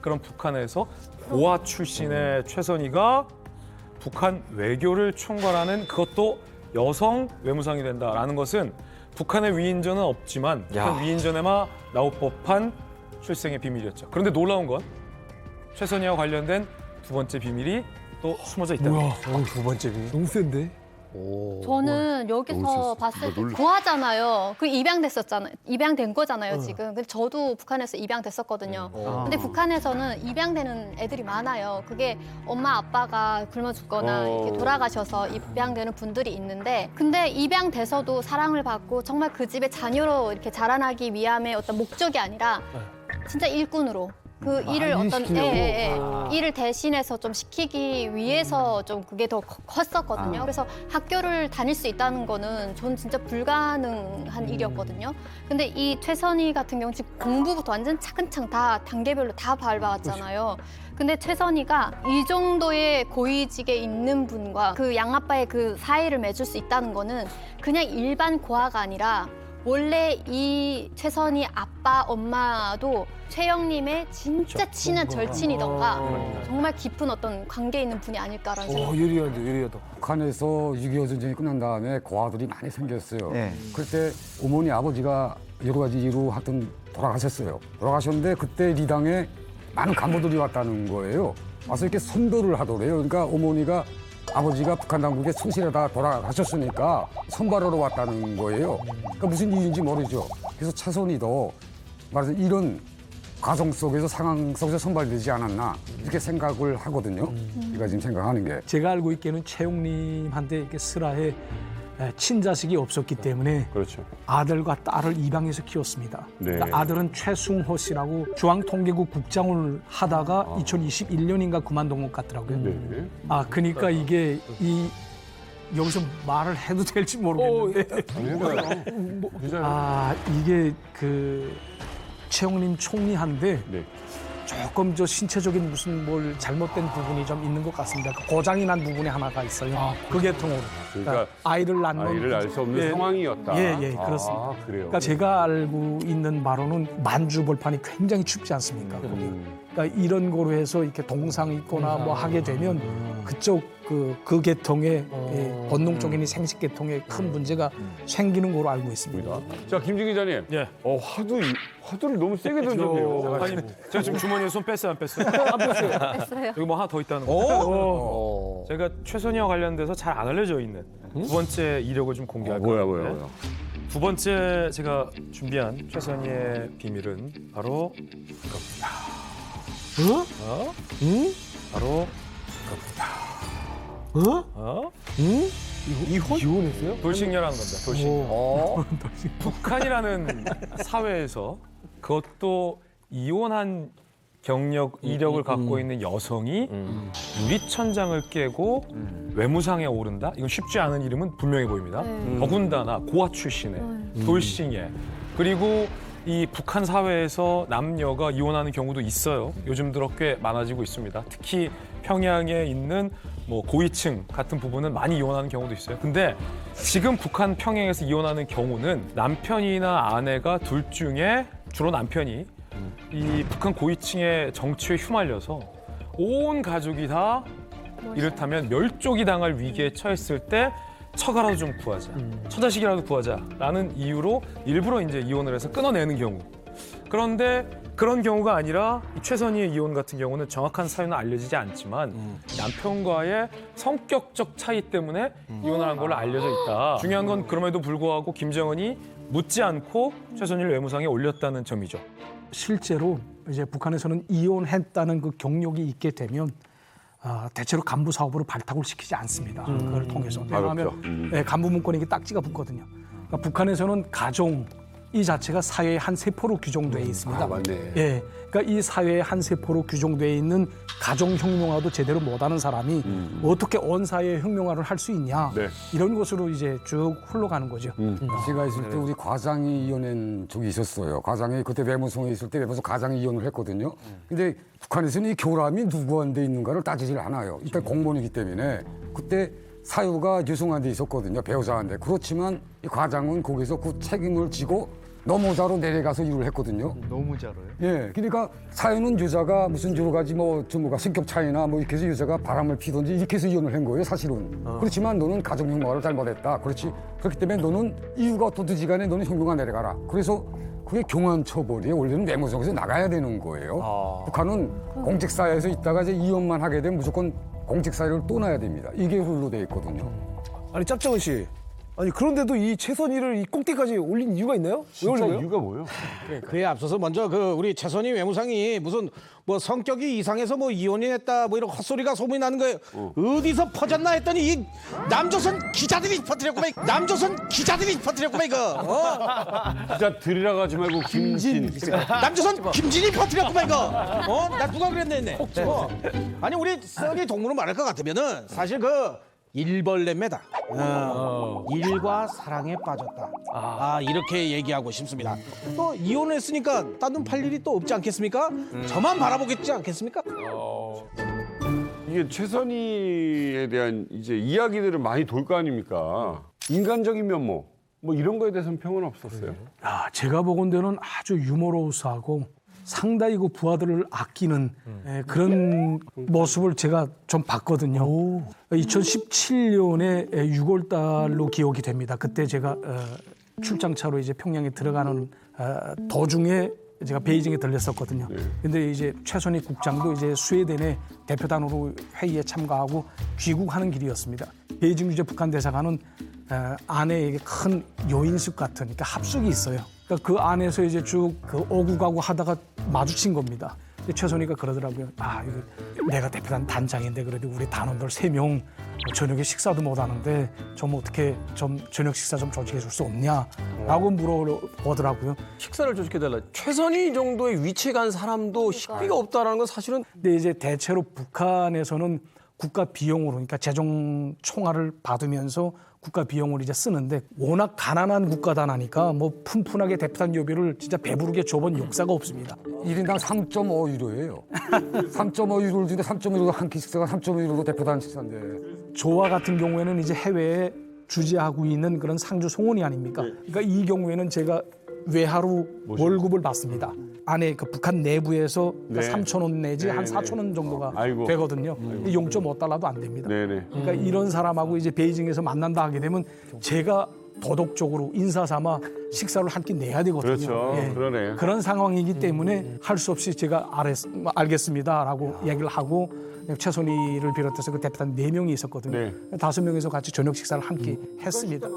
그런 북한에서 고아 출신의 최선희가 북한 외교를 총괄하는 그것도 여성 외무상이 된다라는 것은 북한의 위인전은 없지만 북한 위인전에만 나올 법한 출생의 비밀이었죠. 그런데 놀라운 건 최선희와 관련된 두 번째 비밀이 또 숨어져 있다는 거죠. 두 번째 비밀. 너무 센데? 저는 여기서 봤을 때 고아잖아요. 그 입양됐었잖아요. 입양된 거잖아요, 지금. 근데 저도 북한에서 입양됐었거든요. 근데 북한에서는 입양되는 애들이 많아요. 그게 엄마 아빠가 굶어 죽거나 이렇게 돌아가셔서 입양되는 분들이 있는데, 근데 입양돼서도 사랑을 받고 정말 그 집의 자녀로 이렇게 자라나기 위함의 어떤 목적이 아니라 진짜 일꾼으로 그 일을 어떤 일을 대신해서 좀 시키기 위해서 좀 그게 더 컸었거든요. 그래서 학교를 다닐 수 있다는 거는 전 진짜 불가능한 일이었거든요. 근데 이 최선희 같은 경우 지금 공부부터 완전 차근차근 다 단계별로 다 밟아왔잖아요. 근데 최선희가 이 정도의 고위직에 있는 분과 그 양아빠의 그 사이를 맺을 수 있다는 거는 그냥 일반 고아가 아니라 원래 이 최선희 아빠, 엄마도 최영님의 진짜 친한 절친이던가 정말 깊은 어떤 관계에 있는 분이 아닐까라는 생각이 예리하다. 북한에서 6.25 전쟁이 끝난 다음에 고아들이 많이 생겼어요. 그때 어머니 아버지가 여러 가지 이유로 하여튼 돌아가셨어요. 돌아가셨는데 그때 리당에 많은 간부들이 왔다는 거예요. 와서 이렇게 선별을 하더래요. 그러니까 어머니가 아버지가 북한 당국에 성실하다 돌아가셨으니까 선발하러 왔다는 거예요. 그러니까 무슨 이유인지 모르죠. 그래서 최선희도 말해서 이런 과정 속에서 상황 속에서 선발되지 않았나 이렇게 생각을 하거든요. 제가 지금 생각하는 게. 제가 알고 있기에는 최용님한테 이렇게 슬하에 친자식이 없었기 때문에 아들과 딸을 입양해서 키웠습니다. 그러니까 아들은 최승호 씨라고 중앙통계국 국장을 하다가 2021년인가 그만둔 것 같더라고요. 그러니까 이게 여기서 말을 해도 될지 모르겠는데 이게 그 최용님 총리한테 조금 저 신체적인 무슨 뭘 잘못된 부분이 좀 있는 것 같습니다. 고장이 난 부분이 하나가 있어요. 그 계통으로. 그러니까 아이를 낳는 아이를 알 수 없는 상황이었다. 예, 그렇습니다. 아, 그래요. 그러니까 제가 알고 있는 바로는 만주 벌판이 굉장히 춥지 않습니까? 그러니까 이런 거로 해서 이렇게 동상 있거나 뭐 하게 되면 그쪽 그 계통에 본능 쪽이니 생식 계통에 큰 문제가 생기는 거로 알고 있습니다. 자, 김진 기자님. 예. 화두를 너무 세게 던졌네요. 아니, 제가 지금 주머니에 손 뺐어요, 안 뺐어요? 안 뺐어요. 여기 뭐 하나 더 있다는 거. 제가 최선희와 관련돼서 잘 안 알려져 있는 두 번째 이력을 좀 공개할 거예요. 뭐야. 두 번째 제가 준비한 최선희의 비밀은 바로 이겁니다. 바로 이혼했어요? 돌싱녀라는 겁니다. 돌싱. 북한이라는 사회에서 그것도 이혼한 경력, 이력을 갖고 있는 여성이 유리천장을 깨고 외무상에 오른다? 이건 쉽지 않은 이름은 분명해 보입니다. 더군다나 고아 출신의 돌싱에. 그리고 이 북한 사회에서 남녀가 이혼하는 경우도 있어요. 요즘 들어 꽤 많아지고 있습니다. 특히 평양에 있는 뭐 고위층 같은 부분은 많이 이혼하는 경우도 있어요. 근데 지금 북한 평양에서 이혼하는 경우는 남편이나 아내가 둘 중에 주로 남편이 이 북한 고위층의 정치에 휘말려서 온 가족이 다 이렇다면 멸족이 당할 위기에 처했을 때 처가라도 좀 구하자, 처자식이라도 구하자라는 이유로 일부러 이제 이혼을 해서 끊어내는 경우. 그런데 그런 경우가 아니라 최선희의 이혼 같은 경우는 정확한 사유는 알려지지 않지만 남편과의 성격적 차이 때문에 이혼을 한 걸로 알려져 있다. 중요한 건 그럼에도 불구하고 김정은이 묻지 않고 최선희를 외무상에 올렸다는 점이죠. 실제로 이제 북한에서는 이혼했다는 그 경력이 있게 되면 대체로 간부 사업으로 발탁을 시키지 않습니다. 그걸 통해서. 왜냐하면 간부 문건에 딱지가 붙거든요. 그러니까 북한에서는 가정 이 자체가 사회의 한 세포로 규정되어 있습니다. 맞네. 예, 그러니까 이 사회의 한 세포로 규정되어 있는 가정 혁명화도 제대로 못하는 사람이 어떻게 온 사회의 혁명화를 할 수 있냐 이런 것으로 이제 쭉 흘러가는 거죠. 제가 있을 때 우리 과장이 이혼한 적이 있었어요. 과장이 그때 외무성에 있을 때 외무성 과장이 이혼을 했거든요. 근데 북한에서는 이 교람이 누구한테 있는가를 따지질 않아요. 일단 공무원이기 때문에 그때 사유가 유승한테 있었거든요. 배우자한테. 그렇지만 이 과장은 거기서 그 책임을 지고 노무자로 내려가서 일을 했거든요. 노무자로요? 예. 그러니까 사유는 여자가 무슨 여러 가지 뭐가 성격 차이나 뭐 이렇게 해서 여자가 바람을 피든지 이렇게 해서 이혼을 한 거예요, 사실은. 그렇지만 너는 가정 혁명화를 잘못했다. 그렇지. 그렇기 때문에 너는 이유가 어떻든지 간에 너는 혁명화 내려가라. 그래서 그게 경한 처벌이에요. 원래는 외무성에서 나가야 되는 거예요. 북한은 공직사회에서 있다가 이제 이혼만 하게 되면 무조건 공직사회를 떠나야 됩니다. 이게 룰로 돼 있거든요. 아니 짭정은 씨. 아니 그런데도 이 최선희를 이 꼭대기까지 올린 이유가 있나요? 왜 올린 거예요? 이유가 뭐예요? 그에 앞서서 먼저 우리 최선희 외무상이 무슨 뭐 성격이 이상해서 뭐 이혼이 했다 뭐 이런 헛소리가 소문이 나는 거예요. 어디서 퍼졌나 했더니 이 남조선 기자들이 퍼뜨렸구만. 남조선 기자들이 퍼뜨렸구만 이거. 기자들이라고 하지 말고 김진. 남조선 김진이 퍼뜨렸구만 이거. 나 누가 그랬네 했네. 아니 우리 써니 동물을 말할 것 같으면은 사실 일벌레입니다. 일과 사랑에 빠졌다. 이렇게 얘기하고 싶습니다. 또 이혼했으니까 딴 돈 팔 일이 또 없지 않겠습니까? 저만 바라보겠지 않겠습니까? 이게 최선희에 대한 이제 이야기들은 많이 돌 거 아닙니까? 인간적인 면모 뭐 이런 거에 대해서는 평은 없었어요. 제가 보건대는 아주 유머러스하고 상당히 그 부하들을 아끼는 그런 모습을 제가 좀 봤거든요. 2017년에 6월 달로 기억이 됩니다. 그때 제가 출장차로 이제 평양에 들어가는 도중에 제가 베이징에 들렸었거든요. 근데 이제 최선희 국장도 이제 스웨덴의 대표단으로 회의에 참가하고 귀국하는 길이었습니다. 베이징 주재 북한 대사관은 안에 큰 요인숙 같은 그러니까 합숙이 있어요. 그러니까 그 안에서 이제 쭉 오고 가고 하다가 마주친 겁니다. 최선희가 그러더라고요. 이거 내가 대표단 단장인데 그래도 우리 단원들 3명 저녁에 식사도 못 하는데 좀 어떻게 좀 저녁 식사 좀 조직해 줄 수 없냐라고 물어보더라고요. 식사를 조직해달라. 최선희 정도의 위치에 간 사람도 식비가 없다라는 건 사실은. 근데 이제 대체로 북한에서는 국가 비용으로 그러니까 재정 총알을 받으면서 국가 비용을 이제 쓰는데 워낙 가난한 국가다 나니까 뭐 푼푼하게 대표단 요비를 진짜 배부르게 줘본 역사가 없습니다. 1인당 3.5유로예요. 3.5유로를 주는데 3.5유로 한 끼 식사가 3.5유로도 대표단 식사인데. 저와 같은 경우에는 이제 해외에 주재하고 있는 그런 상주 송원이 아닙니까? 그러니까 이 경우에는 제가 외하루 월급을 받습니다. 안에 그 북한 내부에서 네. 3,000원 내지 한 네, 4,000원 정도가 아이고. 되거든요. 0.5달러도 안 됩니다. 네네. 그러니까 이런 사람하고 이제 베이징에서 만난다 하게 되면 제가 도덕적으로 인사 삼아 식사를 한 끼 내야 되거든요. 그렇죠. 그러네. 그런 상황이기 때문에 할 수 없이 제가 알겠습니다라고 얘기를 하고 최선희를 비롯해서 그 대표단 4명이 있었거든요. 네. 5명이서 같이 저녁 식사를 한 끼 했습니다.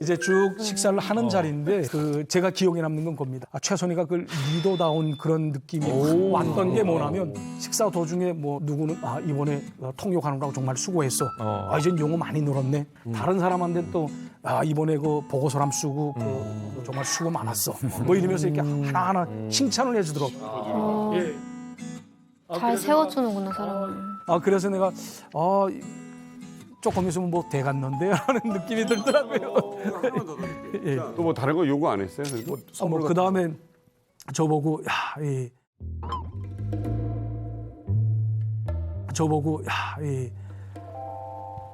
이제 쭉 식사를 하는 자리인데 그 제가 기억에 남는 건 겁니다. 최선희가 그 리더다운 그런 느낌이 왔던 게 뭐냐면 식사 도중에 뭐 누구는 이번에 통역하느라고 정말 수고했어. 이젠 용어 많이 늘었네. 다른 사람한테 또 이번에 그 보고서람 쓰고 그 정말 수고 많았어. 뭐 이러면서 이렇게 하나하나 칭찬을 해주더라고. 예. 잘 세워주는구나 사람을. 그래서 내가 조금 있으면 뭐 돼갔는데 하는 느낌이 들더라고요. 예. 또 뭐 다른 거 요구 안 했어요? 뭐 그 다음에 저보고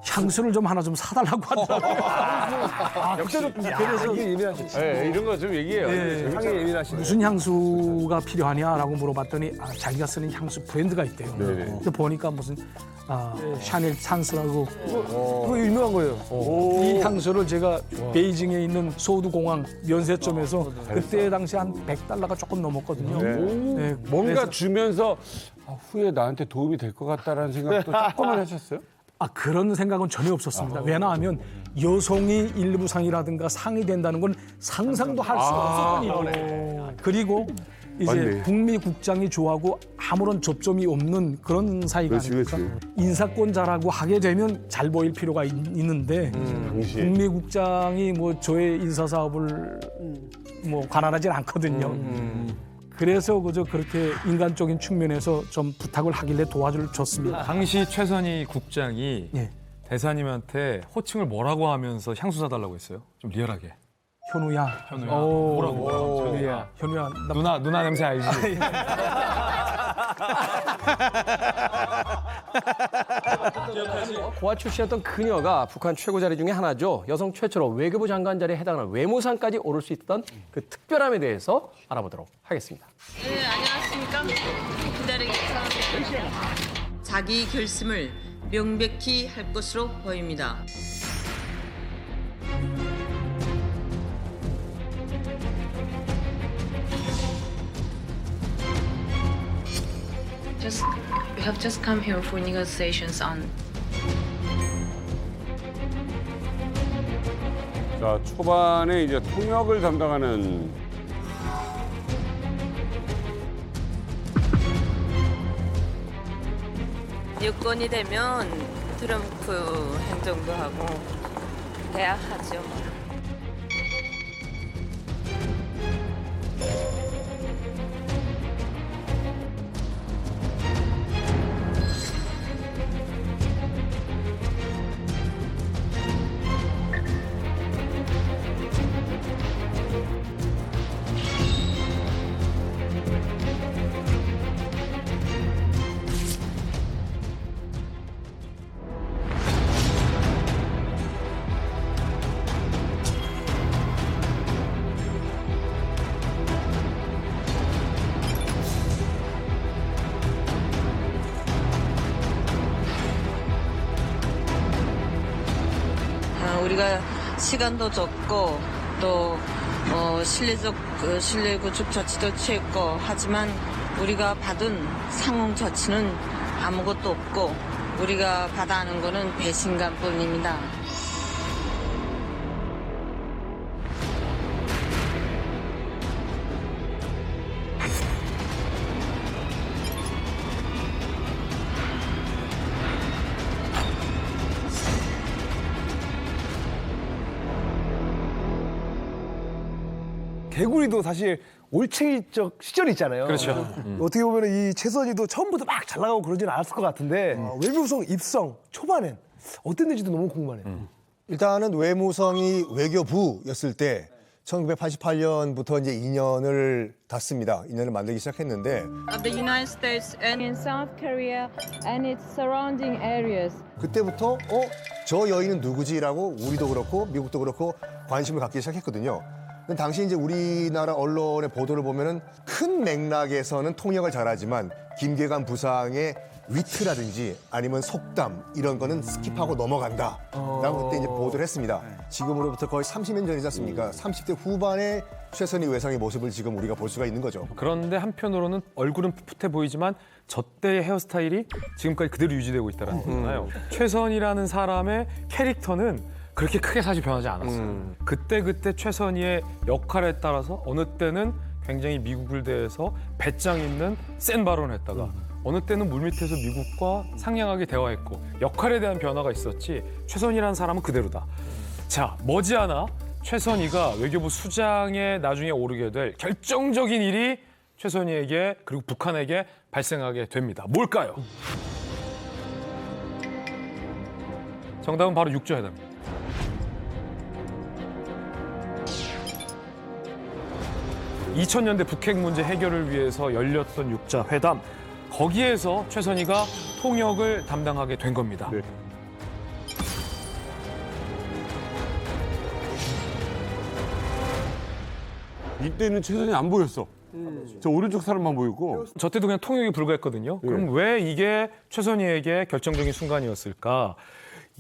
향수를 좀 하나 좀 사달라고 하더라고요. 그때도 그래서 예민하셨지. 네, 이런 거 좀 얘기해요. 재밌잖아요. 향에 예민하시네. 무슨 향수가 필요하냐라고 물어봤더니 자기가 쓰는 향수 브랜드가 있대요. 네네. 그래서 보니까 무슨 샤넬 산스라고 그거 유명한 거예요. 이 향수를 제가 베이징에 있는 소우드 공항 면세점에서 그때 당시 한 100달러가 조금 넘었거든요. 네, 뭔가 그래서 주면서 후에 나한테 도움이 될 것 같다라는 생각도 조금은 하셨어요? 그런 생각은 전혀 없었습니다. 왜냐하면 여성이 일부상이라든가 상이 된다는 건 상상도 할 수가 없었던 일이에요. 그리고 이제 맞네. 북미 국장이 저하고 아무런 접점이 없는 그런 사이가 아닙니까? 인사권자라고 하게 되면 잘 보일 필요가 있는데 당시에. 북미 국장이 뭐 저의 인사 사업을 뭐 관할하진 않거든요. 그래서 그저 그렇게 인간적인 측면에서 좀 부탁을 하길래 도와줬습니다. 당시 최선희 국장이 대사님한테 호칭을 뭐라고 하면서 향수 사달라고 했어요? 좀 리얼하게. 현우야. 뭐라고? 현우야. 누나 냄새 알지? 고아 출신이었던 그녀가 북한 최고 자리 중에 하나죠. 여성 최초로 외교부 장관 자리에 해당하는 외무상까지 오를 수 있던 그 특별함에 대해서 알아보도록 하겠습니다. 네, 안녕하십니까. 기다리게 자기 결심을 명백히 할 것으로 보입니다. We have just come here for negotiations on. 자, 초반에 이제 통역을 담당하는 여건이 되면 트럼프 행정도 하고 해야 하죠. 우리가 시간도 적고 또 실내 구축 조치도 취했고 하지만 우리가 받은 상응 조치는 아무것도 없고 우리가 받아 하는 거는 배신감뿐입니다. 개구리도 사실 올챙이적 시절이 있잖아요. 그렇죠. 어떻게 보면 이 최선희도 처음부터 막 잘 나가고 그러진 않았을 것 같은데 외교부성 입성 초반엔 어땠는지도 너무 궁금하네요. 일단은 외무성이 외교부였을 때 1988년부터 이제 인연을 닫습니다. 인연을 만들기 시작했는데 Of the United States and in South Korea and its surrounding areas. 그때부터 저 여인은 누구지라고 우리도 그렇고 미국도 그렇고 관심을 갖기 시작했거든요. 근데 당시 이제 우리나라 언론의 보도를 보면은 큰 맥락에서는 통역을 잘하지만 김계관 부상의 위트라든지 아니면 속담 이런 거는 스킵하고 넘어간다라고 그때 이제 보도를 했습니다. 지금으로부터 거의 30년 전이지 않습니까? 30대 후반의 최선희 외상의 모습을 지금 우리가 볼 수가 있는 거죠. 그런데 한편으로는 얼굴은 풋풋해 보이지만 저 때의 헤어스타일이 지금까지 그대로 유지되고 있다는 거잖아요. 최선희라는 사람의 캐릭터는 그렇게 크게 사실 변하지 않았어요. 그때 최선희의 역할에 따라서 어느 때는 굉장히 미국을 대해서 배짱 있는 센 발언을 했다가 어느 때는 물밑에서 미국과 상냥하게 대화했고 역할에 대한 변화가 있었지 최선희라는 사람은 그대로다. 자, 머지않아 최선희가 외교부 수장에 나중에 오르게 될 결정적인 일이 최선희에게 그리고 북한에게 발생하게 됩니다. 뭘까요? 정답은 바로 육자회담입니다. (2000년대) 북핵 문제 해결을 위해서 열렸던 육자회담. 거기에서 최선희가 통역을 담당하게 된 겁니다. 네. 이때는 최선이 안 보였어. 저 오른쪽 사람만 보이고. 저 때도 그냥 통역이 불과했거든요. 그럼 왜 이게 최선희에게 결정적인 순간이었을까?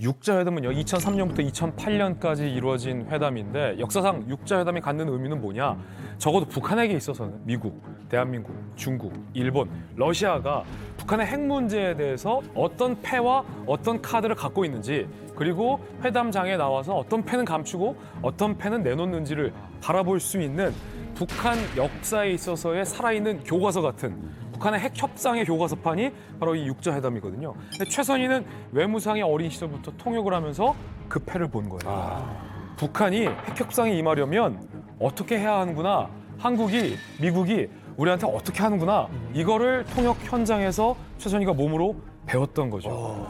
육자회담은요, 2003년부터 2008년까지 이루어진 회담인데 역사상 육자회담이 갖는 의미는 뭐냐? 적어도 북한에게 있어서는 미국, 대한민국, 중국, 일본, 러시아가 북한의 핵 문제에 대해서 어떤 패와 어떤 카드를 갖고 있는지, 그리고 회담장에 나와서 어떤 패는 감추고 어떤 패는 내놓는지를 바라볼 수 있는 북한 역사에 있어서의 살아있는 교과서 같은 북한의 핵 협상의 교과서판이 바로 이 육자회담이거든요. 근데 최선희는 외무상의 어린 시절부터 통역을 하면서 그 패를 본 거예요. 북한이 핵 협상에 임하려면 어떻게 해야 하는구나. 한국이, 미국이 우리한테 어떻게 하는구나. 이거를 통역 현장에서 최선희가 몸으로 배웠던 거죠.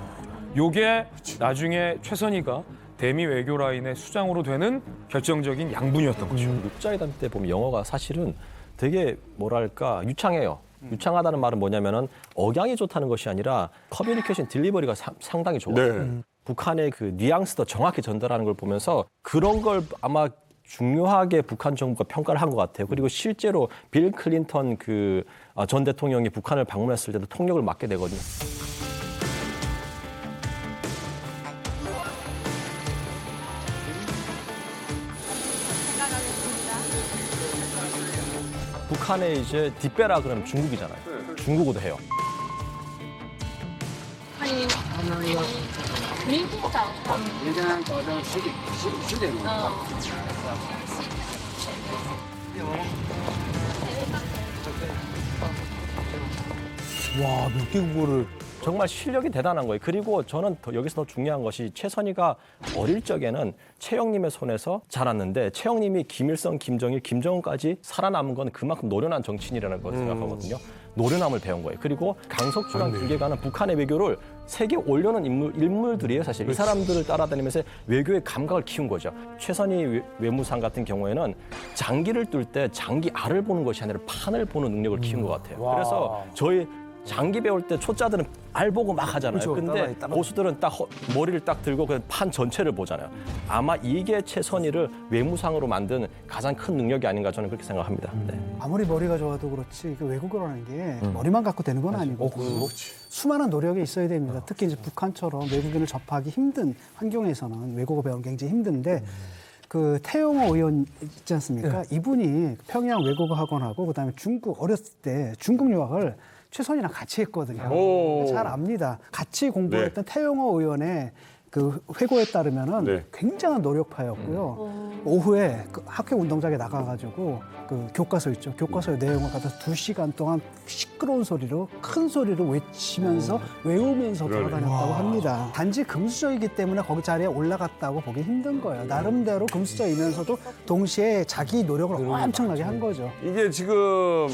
요게 나중에 최선희가 대미 외교 라인의 수장으로 되는 결정적인 양분이었던 거죠. 육자회담 때 보면 영어가 사실은 되게 뭐랄까 유창해요. 유창하다는 말은 뭐냐면은 억양이 좋다는 것이 아니라 커뮤니케이션 딜리버리가 상당히 좋아요. 네. 북한의 그 뉘앙스도 정확히 전달하는 걸 보면서 그런 걸 아마 중요하게 북한 정부가 평가를 한 것 같아요. 그리고 실제로 빌 클린턴 그 전 대통령이 북한을 방문했을 때도 통역을 맡게 되거든요. 북한에 이제 뒷배라 그러면 중국이잖아요. 중국어도 해요. 와, 몇 개 국어를. 정말 실력이 대단한 거예요. 그리고 저는 여기서 더 중요한 것이 최선희가 어릴 적에는 최영님의 손에서 자랐는데 최영님이 김일성, 김정일, 김정은까지 살아남은 건 그만큼 노련한 정치인이라는 걸 생각하거든요. 노련함을 배운 거예요. 그리고 강석주랑 김계관은 북한의 외교를 세계에 올려놓은 인물들이에요. 사실 이 사람들을 따라다니면서 외교의 감각을 키운 거죠. 최선희 외무상 같은 경우에는 장기를 뚫 때 장기 알을 보는 것이 아니라 판을 보는 능력을 키운 것 같아요. 그래서 저희 장기 배울 때 초짜들은 알 보고 막 하잖아요. 그렇죠. 근데 고수들은 딱 머리를 딱 들고 그냥 판 전체를 보잖아요. 아마 이게 최선희를 외무상으로 만든 가장 큰 능력이 아닌가 저는 그렇게 생각합니다. 네. 아무리 머리가 좋아도 그렇지 그 외국어라는 게 머리만 갖고 되는 건 아니고 수많은 노력이 있어야 됩니다. 특히 이제 북한처럼 외국인을 접하기 힘든 환경에서는 외국어 배우는 게 굉장히 힘든데 그 태용호 의원 있지 않습니까? 이분이 평양 외국어 학원하고 그다음에 중국 어렸을 때 중국 유학을 최선희랑 같이 했거든요. 잘 압니다. 같이 공부했던 태용호 의원의 그 회고에 따르면은 굉장한 노력파였고요. 오후에 그 학교 운동장에 나가가지고 그 교과서 있죠. 교과서의 내용을 갖다가 2시간 동안 시끄러운 소리로 큰 소리로 외치면서 외우면서 돌아다녔다고 합니다. 단지 금수저이기 때문에 거기 자리에 올라갔다고 보기 힘든 거예요. 나름대로 금수저이면서도 동시에 자기 노력을 엄청나게 한 거죠. 이게 지금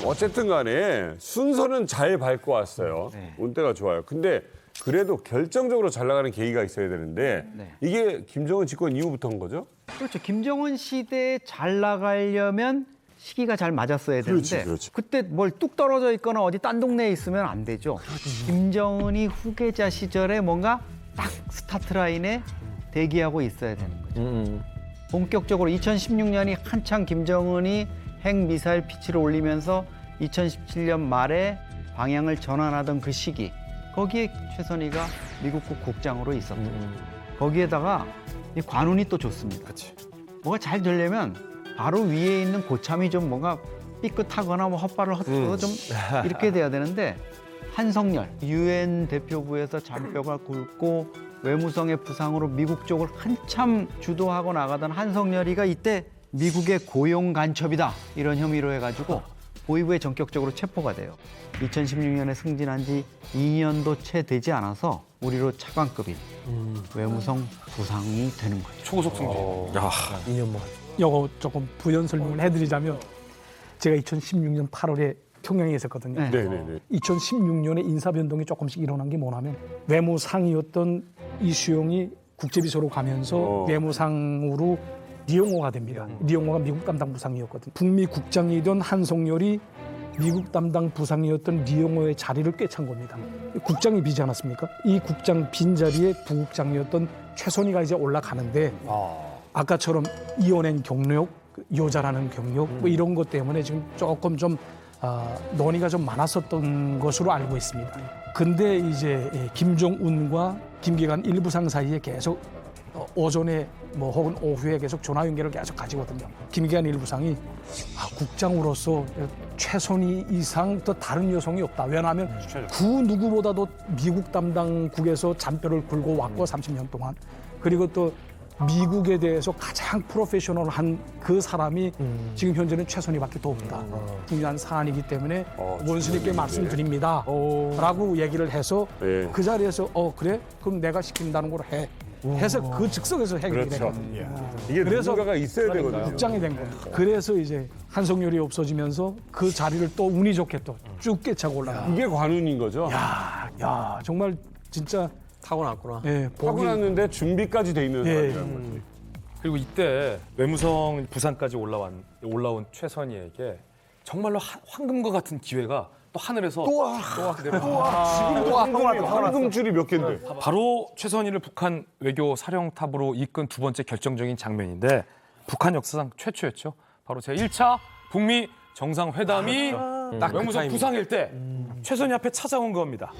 어쨌든 간에 순서는 잘 밟고 왔어요. 온 때가 좋아요. 근데 그래도 결정적으로 잘 나가는 계기가 있어야 되는데 네. 이게 김정은 집권 이후부터인 거죠? 그렇죠. 김정은 시대에 잘 나가려면 시기가 잘 맞았어야 되는데 그렇지. 그때 뭘 뚝 떨어져 있거나 어디 딴 동네에 있으면 안 되죠. 김정은이 후계자 시절에 뭔가 딱 스타트 라인에 대기하고 있어야 되는 거죠. 본격적으로 2016년이 한창 김정은이 핵미사일 피치를 올리면서 2017년 말에 방향을 전환하던 그 시기, 거기에 최선희가 미국국 국장으로 있었죠. 거기에다가 이 관운이 또 좋습니다. 뭐가 잘 되려면 바로 위에 있는 고참이 좀 뭔가 삐끗하거나 뭐 헛발을 헛어서 좀 이렇게 돼야 되는데, 한성열 유엔 대표부에서 잔뼈가 굵고 외무성의 부상으로 미국 쪽을 한참 주도하고 나가던 한성열이가 이때 미국의 고용 간첩이다 이런 혐의로 해가지고 보위부에 전격적으로 체포가 돼요. 2016년에 승진한 지 2년도 채 되지 않아서 우리로 차관급인 외무성 부상이 되는 거죠. 초고속 승진. 2년만. 요거 조금 부연 설명을 해드리자면, 제가 2016년 8월에 평양에 있었거든요. 네네네. 2016년에 인사변동이 조금씩 일어난 게 뭐냐면, 외무상이었던 이수용이 국제비서로 가면서 외무상으로 리용호가 됩니다. 리용호가 미국 담당 부상이었거든요. 북미 국장이던 한성열이 미국 담당 부상이었던 리용호의 자리를 꿰찬 겁니다. 국장이 비지 않았습니까? 이 국장 빈 자리에 부국장이었던 최선희가 이제 올라가는데, 아까처럼 이혼한 경력, 여자라는 경력 뭐 이런 것 때문에 지금 조금 좀 논의가 좀 많았었던 것으로 알고 있습니다. 근데 이제 김정은과 김기관 일부상 사이에 계속 오전에 뭐 혹은 오후에 계속 전화 연결을 계속 가지거든요. 김기관 일부상이 국장으로서 최선희 이상 또 다른 여성이 없다. 왜냐하면 그 누구보다도 미국 담당국에서 잔뼈를 굴고 왔고 30년 동안, 그리고 또 미국에 대해서 가장 프로페셔널한 그 사람이 지금 현재는 최선희밖에 더 없다. 중요한 사안이기 때문에 원수님께 말씀드립니다. 라고 얘기를 해서 그 자리에서 그래? 그럼 내가 시킨다는 걸 해. 해서 그 즉석에서 해결이 됐거든요. 이게 그래서 누군가가 있어야 되거든요. 국장이 된 겁니다. 그래서 이제 한성열이 없어지면서 그 자리를 또 운이 좋게 또 쭉 깨차고 올라가. 이게 관운인 거죠? 야, 정말 진짜 타고났구나. 예, 타고났는데 준비까지 돼 있는 사람이라는 거지. 그리고 이때 외무성 부산까지 올라온 최선희에게 정말로 황금과 같은 기회가 또 하늘에서 지금도 황금줄이 몇 개인데. 바로 최선희를 북한 외교 사령탑으로 이끈 두 번째 결정적인 장면인데, 북한 역사상 최초였죠. 바로 제1차 북미 정상회담이 딱 외무성 부상일 때 최선희 앞에 찾아온 겁니다.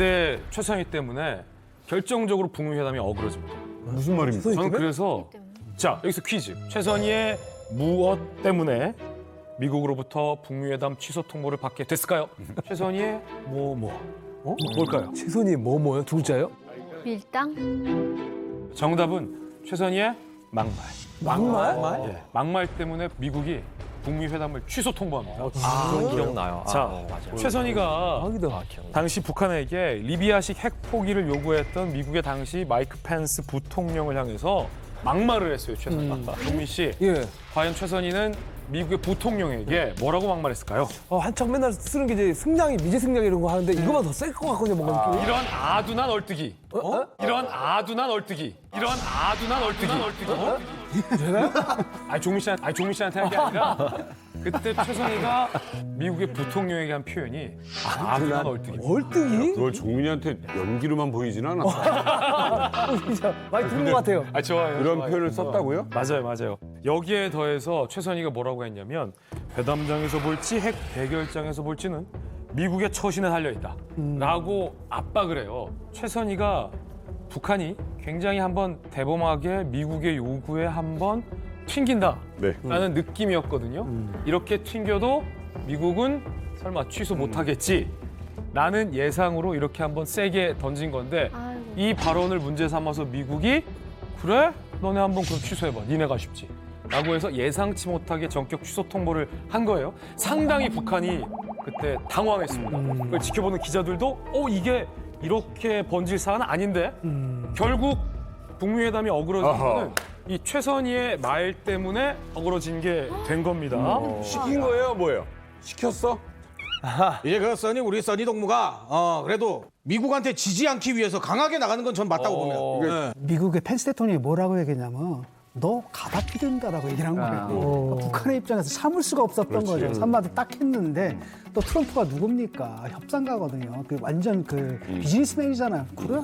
그때 최선희 때문에 결정적으로 북미 회담이 어그러집니다. 무슨 말입니까? 저는 그래서 자, 여기서 퀴즈. 최선희의 무엇 때문에 미국으로부터 북미 회담 취소 통보를 받게 됐을까요? 최선희의 뭘까요? 최선희 뭐요? 두 글자요? 밀당? 정답은 최선희의 막말. 막말? 예, 막말 때문에 미국이 북미 회담을 취소 통보합니다. 기억나요. 자, 맞아요. 최선희가 당시 북한에게 리비아식 핵 포기를 요구했던 미국의 당시 마이크 펜스 부통령을 향해서 막말을 했어요, 최선희가. 종민 씨, 과연 최선희는 미국의 부통령에게 뭐라고 막말했을까요? 한창 맨날 쓰는 게 이제 승냥이, 미제승냥이 이런 거 하는데 이거만 더 셀 것 같거든요, 뭔가 느낌이. 이런 아둔한 얼뜨기. 이런 아둔한 얼뜨기. 이런 아둔한 얼뜨기. 되나요? 아니 종민 씨한테 한 게 아니라 그때 최선희가 미국의 부통령에게 한 표현이 아둔한 얼뜨기. 얼뜨기? 그걸 종민이한테 연기로만 보이지는 않았어. 진짜 많이 들은 것 같아요. 아, 좋아요. 그런 좋아요. 표현을 썼다고요? 맞아요. 여기에 더해서 최선희가 뭐라고 했냐면, 회담장에서 볼지 핵 대결장에서 볼지는 미국의 처신에 달려있다 라고 압박을 해요. 최선희가 북한이 굉장히 한번 대범하게 미국의 요구에 한번 튕긴다라는 느낌이었거든요. 이렇게 튕겨도 미국은 설마 취소 못하겠지 라는 예상으로 이렇게 한번 세게 던진 건데, 이 발언을 문제 삼아서 미국이 그래? 너네 한번 그럼 취소해봐. 니네가 쉽지. 라고 해서 예상치 못하게 전격 취소 통보를 한 거예요. 상당히 북한이 그때 당황했습니다. 그걸 지켜보는 기자들도 이게 이렇게 번질 사안은 아닌데 결국 북미 회담이 어그러진 거는 이 최선희의 말 때문에 어그러진 게 된 겁니다. 시킨 거예요, 뭐예요? 시켰어? 이제 그 우리 써니 동무가 그래도 미국한테 지지 않기 위해서 강하게 나가는 건 전 맞다고 봅니다. 미국의 펜스 대통령이 뭐라고 얘기했냐면 너 가다피 된다라고 얘기를 한 거예요. 북한의 입장에서 참을 수가 없었던 거죠. 한마디 딱 했는데 또 트럼프가 누굽니까? 협상가거든요. 그 완전 비즈니스맨이잖아요. 그래?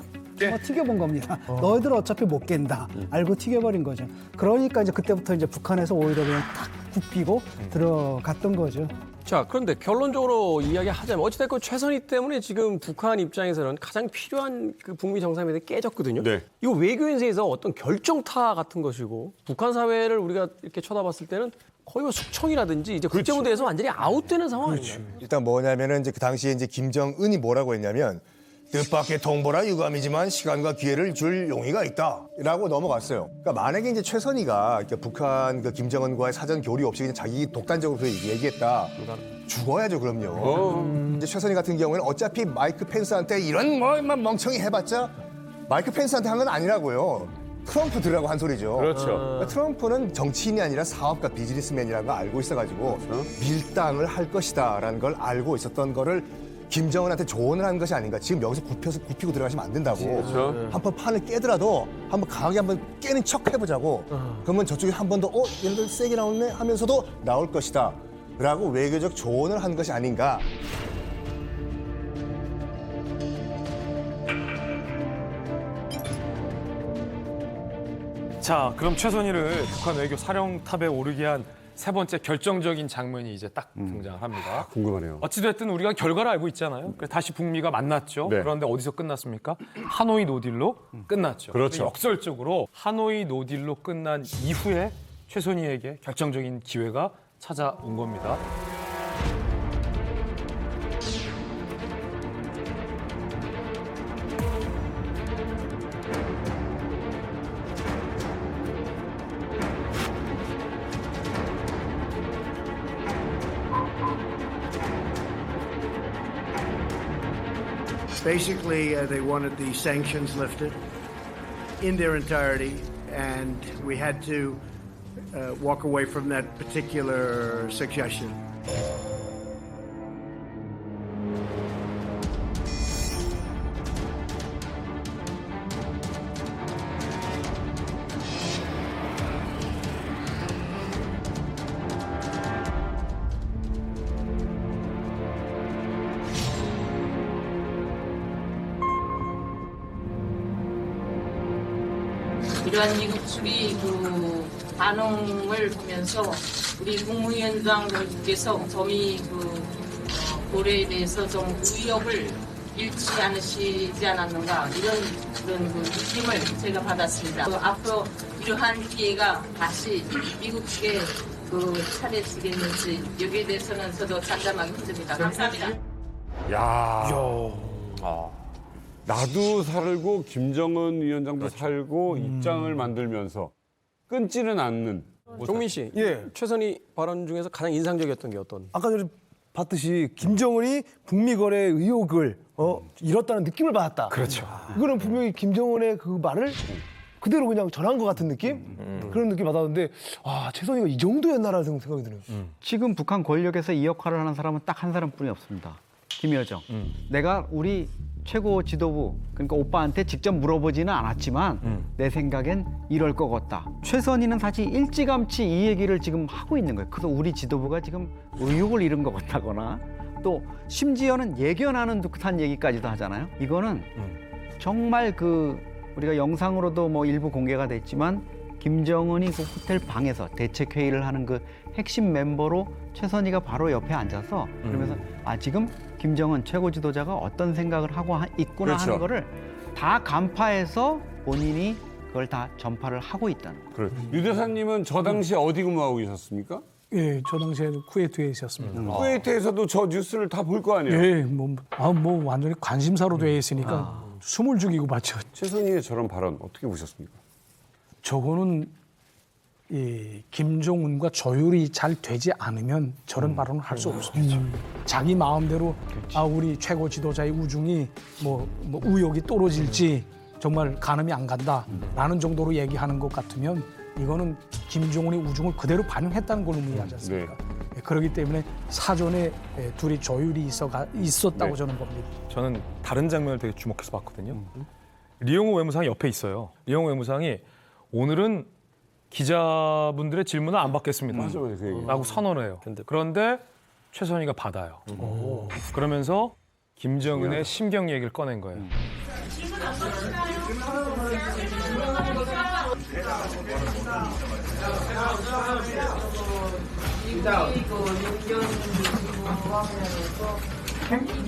뭐 튀겨본 겁니다. 너희들 어차피 못 깬다. 알고 튀겨버린 거죠. 그러니까 이제 그때부터 이제 북한에서 오히려 그냥 탁 굽히고 들어갔던 거죠. 자, 그런데 결론적으로 이야기하자면 어찌됐건 최선희 때문에 지금 북한 입장에서는 가장 필요한 그 북미 정상회담이 깨졌거든요. 네. 이거 외교인세에서 어떤 결정타 같은 것이고 북한 사회를 우리가 이렇게 쳐다봤을 때는 거의 뭐 숙청이라든지 이제 국제 무대에서 완전히 아웃되는 상황 아닌가요? 일단 뭐냐면은 이제 그 당시에 이제 김정은이 뭐라고 했냐면 뜻밖의 통보라 유감이지만 시간과 기회를 줄 용의가 있다라고 넘어갔어요. 그러니까 만약에 이제 최선희가 북한 그 김정은과의 사전 교류 없이 그냥 자기 독단적으로 그 얘기했다. 죽어야죠, 그럼요. 이제 최선희 같은 경우에는 어차피 마이크 펜스한테 이런 뭐만 멍청이 해봤자 마이크 펜스한테 한 건 아니라고요. 트럼프 들으라고 한 소리죠. 그렇죠. 그러니까 트럼프는 정치인이 아니라 사업가 비즈니스맨이라는 걸 알고 있어가지고 밀당을 할 것이다라는 걸 알고 있었던 거를 김정은한테 조언을 한 것이 아닌가. 지금 여기서 굽히고 들어가시면 안 된다고. 그렇죠. 한번 판을 깨더라도 한번 강하게 한번 깨는 척 해보자고. 그러면 저쪽에 한 번 더 얘네들 세게 나오네 하면서도 나올 것이다 라고 외교적 조언을 한 것이 아닌가. 자, 그럼 최선희를 북한 외교 사령탑에 오르게 한 세 번째 결정적인 장면이 이제 딱 등장을 합니다. 궁금하네요. 어찌됐든 우리가 결과를 알고 있잖아요. 그래서 다시 북미가 만났죠. 네. 그런데 어디서 끝났습니까? 하노이 노딜로 끝났죠. 그렇죠. 역설적으로 하노이 노딜로 끝난 이후에 최선희에게 결정적인 기회가 찾아온 겁니다. Basically, they wanted the sanctions lifted in their entirety, and we had to walk away from that particular suggestion. 이러한 미국 측의 그 반응을 보면서 우리 국무위원장님께서 점이 고려에 대해서 좀 의욕을 잃지 않으시지 않았는가 이런 그런 그 느낌을 제가 받았습니다. 앞으로 이러한 기회가 다시 미국 측에 차례지겠는지 여기에 대해서는 저도 잠잠하기 힘듭니다. 감사합니다. 야. 나도 살고 김정은 위원장도 살고 입장을 만들면서 끊지는 않는. 종민 씨, 최선희 발언 중에서 가장 인상적이었던 게 어떤? 아까 전에 봤듯이 김정은이 북미 거래 의욕을 잃었다는 느낌을 받았다. 그렇죠. 이거는 분명히 김정은의 그 말을 그대로 그냥 전한 것 같은 느낌? 그런 느낌 받았는데 최선희가 이 정도였나라는 생각이 드네요. 지금 북한 권력에서 이 역할을 하는 사람은 딱 한 사람뿐이 없습니다. 김여정. 내가 우리 최고 지도부, 그러니까 오빠한테 직접 물어보지는 않았지만 내 생각엔 이럴 것 같다. 최선희는 사실 일찌감치 이 얘기를 지금 하고 있는 거예요. 그래서 우리 지도부가 지금 의욕을 잃은 것 같다거나 또 심지어는 예견하는 듯한 얘기까지도 하잖아요. 이거는 정말 우리가 영상으로도 뭐 일부 공개가 됐지만 김정은이 그 호텔 방에서 대책회의를 하는 그 핵심 멤버로 최선희가 바로 옆에 앉아서 그러면서 지금 김정은 최고 지도자가 어떤 생각을 하고 있구나 그렇죠. 하는 거를 다 간파해서 본인이 그걸 다 전파를 하고 있다는 거예요. 유 대사님은 저 당시에 어디 근무하고 계셨습니까? 예, 저 당시에 쿠웨이트에 있었습니다. 쿠웨이트에서도 저 뉴스를 다 볼 거 아니에요? 예, 뭐 완전히 관심사로 돼 있으니까 숨을 죽이고 봤죠. 최선희의 저런 발언 어떻게 보셨습니까? 저거는 이 김정은과 조율이 잘 되지 않으면 저런 발언을 할 수 없습니다. 자기 마음대로 우리 최고 지도자의 우중이 뭐 우욕이 떨어질지 정말 가늠이 안 간다라는 정도로 얘기하는 것 같으면 이거는 김정은의 우중을 그대로 반영했다는 걸 의미하지 않습니까? 네. 그렇기 때문에 사전에 둘이 조율이 있었다고 네. 저는 봅니다. 저는 다른 장면을 되게 주목해서 봤거든요. 리용호 외무상이 옆에 있어요. 리용호 외무상이 오늘은 기자분들의 질문을 안 받겠습니다. 맞아요, 그 얘기. 라고 선언을 해요. 그런데 최선희가 받아요. 그러면서 김정은의 심경 얘기를 꺼낸 거예요.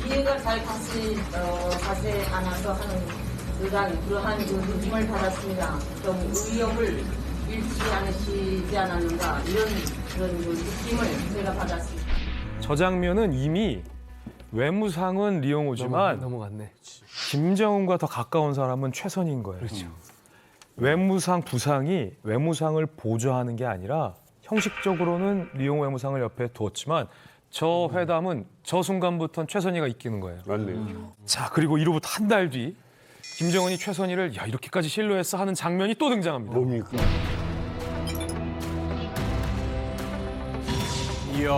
이해가 잘 가지 않아서 하는 그러한 그 느낌을 받았습니다. 좀 의욕을 잃지 않으시지 않았는가 이런 그런 그 느낌을 제가 받았습니다. 저 장면은 이미 외무상은 리용호지만 넘어갔네. 김정은과 더 가까운 사람은 최선희인 거예요. 그렇죠. 외무상 부상이 외무상을 보좌하는 게 아니라 형식적으로는 리용호 외무상을 옆에 두었지만 저 회담은 저 순간부터는 최선희가 이끄는 거예요. 맞네요. 자, 그리고 이로부터 한 달 뒤 김정은이 최선희를 야 이렇게까지 신뢰했어 하는 장면이 또 등장합니다. 뭡니까? 이야.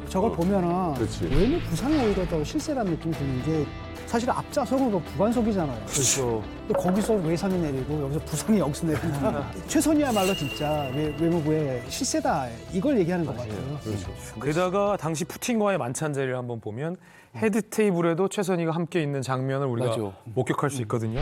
저걸 보면은 그렇지. 외무 부상이 오히려 더 실세라는 느낌이 드는 게 사실 앞좌석은 부관석이잖아요. 그렇죠. 근데 거기서 외상이 내리고 여기서 부상이 여기서 내린다. 최선희야말로 진짜 외무부의 실세다 이걸 얘기하는 것 같아요. 그렇죠. 게다가 당시 푸틴과의 만찬 자리를 한번 보면 헤드 테이블에도 최선희가 함께 있는 장면을 우리가 맞아. 목격할 수 있거든요.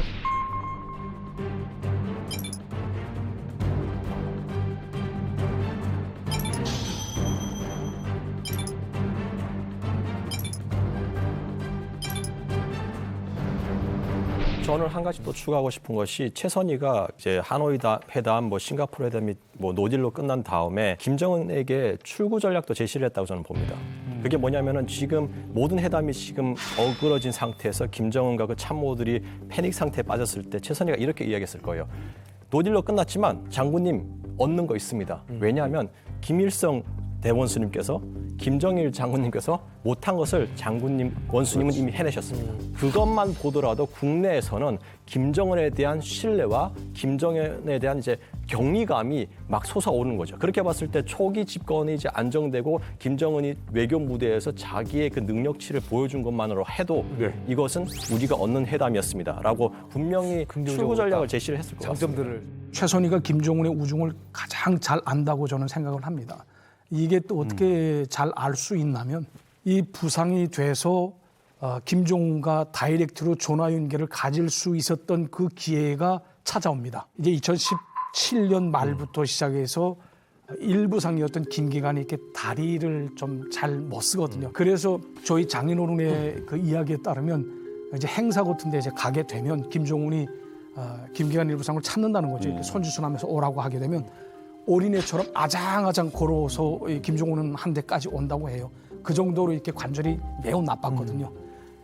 저는 한 가지 또 추가하고 싶은 것이 최선희가 이제 하노이 회담, 뭐 싱가포르 회담이 뭐 노딜로 끝난 다음에 김정은에게 출구 전략도 제시를 했다고 저는 봅니다. 그게 뭐냐면은 지금 모든 회담이 지금 어그러진 상태에서 김정은과 그 참모들이 패닉 상태에 빠졌을 때 최선희가 이렇게 이야기했을 거예요. 노딜로 끝났지만 장군님 얻는 거 있습니다. 왜냐하면 김일성 대원수님께서 김정일 장군님께서 못한 것을 장군님, 원수님은 이미 해내셨습니다. 그것만 보더라도 국내에서는 김정은에 대한 신뢰와 김정은에 대한 이제 경이감이 막 솟아오르는 거죠. 그렇게 봤을 때 초기 집권이 이제 안정되고 김정은이 외교 무대에서 자기의 그 능력치를 보여준 것만으로 해도 이것은 우리가 얻는 회담이었습니다라고 분명히 출구 전략을 제시를 했을 것 같습니다. 최선희가 김정은의 우중을 가장 잘 안다고 저는 생각을 합니다. 이게 또 어떻게 잘 알 수 있냐면 이 부상이 돼서 김정은과 다이렉트로 전화 연결을 가질 수 있었던 그 기회가 찾아옵니다. 이제 2017년 말부터 시작해서 일부상이었던 김기관이 이렇게 다리를 좀 잘 못 쓰거든요. 그래서 저희 장인어른의 그 이야기에 따르면 이제 행사 같은 데 이제 가게 되면 김정은이 김기관 일부상을 찾는다는 거죠. 이렇게 손주순하면서 오라고 하게 되면 어린애처럼 아장아장 걸어서 김정은은 한 대까지 온다고 해요. 그 정도로 이렇게 관절이 매우 나빴거든요.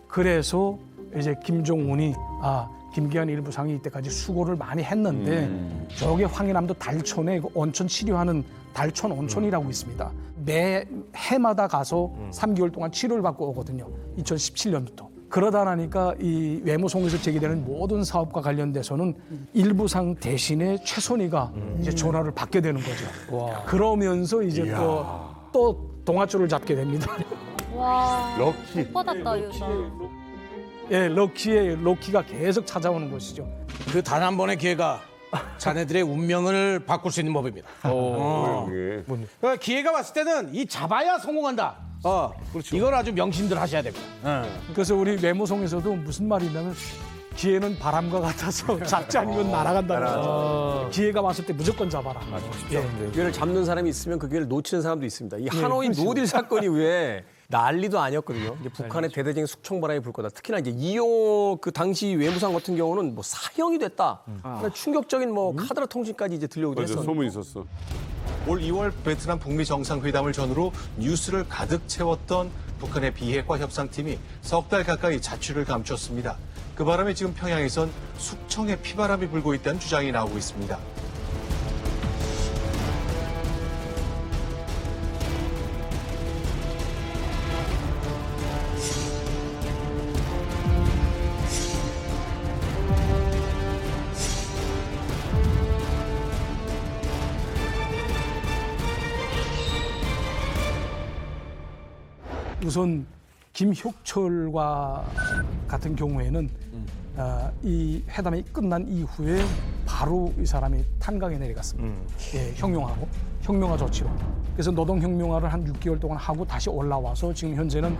그래서 이제 김정은이 김기환 일부상이 이때까지 수고를 많이 했는데 저게 황해남도 달촌에 그 온천 치료하는 달촌 온천이라고 있습니다. 매 해마다 가서 3개월 동안 치료를 받고 오거든요. 2017년부터. 그러다 나니까 이 외무성에서 제기되는 모든 사업과 관련돼서는 일부상 대신에 최선희가 이제 전화를 받게 되는 거죠. 그러면서 이제 또 동아줄을 잡게 됩니다. 와. 럭키. 못 받았다, 유다. 예, 럭키가 계속 찾아오는 것이죠. 그 단 한 번의 기회가 자네들의 운명을 바꿀 수 있는 법입니다. 그러니까 기회가 왔을 때는 이 잡아야 성공한다. 그렇죠. 이걸 아주 명심들 하셔야 됩니다. 그래서 우리 외무성에서도 무슨 말이 있냐면 기회는 바람과 같아서 잡지 않으면 날아간다는 거죠. 기회가 왔을 때 무조건 잡아라. 기회를 잡는 사람이 있으면 그 기회를 놓치는 사람도 있습니다. 이 하노이 노딜 사건이 왜 난리도 아니었거든요. 이제 북한의 대대적인 숙청바람이 불 거다. 특히나 이제 이용호 그 당시 외무상 같은 경우는 뭐 사형이 됐다. 충격적인 뭐 카드라 통신까지 이제 들려오기도 맞아, 했었는데. 소문 있었어. 올 2월 베트남 북미 정상회담을 전후로 뉴스를 가득 채웠던 북한의 비핵화 협상팀이 석 달 가까이 자취를 감췄습니다. 그 바람에 지금 평양에선 숙청에 피바람이 불고 있다는 주장이 나오고 있습니다. 우선 김효철과 같은 경우에는 이 회담이 끝난 이후에 바로 이 사람이 탄강에 내려갔습니다. 예, 혁명화 조치로. 그래서 노동혁명화를 한 6개월 동안 하고 다시 올라와서 지금 현재는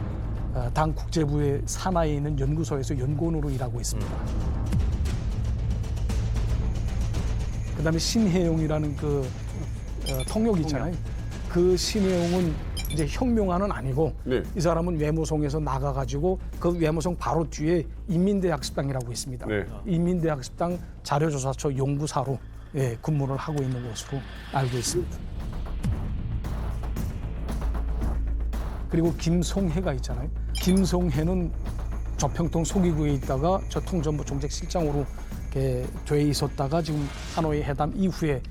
당 국제부의 산하에 있는 연구소에서 연구원으로 일하고 있습니다. 그다음에 신혜용이라는 그 통역이 있잖아요. 그 신혜용은 이제 혁명화는 아니고 이 사람은 외무성에서 나가가지고 그 외무성 바로 뒤에 인민대학습당이라고 있습니다. 인민대학습당 자료조사처 연구사로 근무를 하고 있는 것으로 알고 있습니다. 그리고 김송해가 있잖아요. 김송해는 저평통 소기구에 있다가 저 통전부 정책실장으로 이렇게 돼 있었다가 지금 하노이 회담 이후에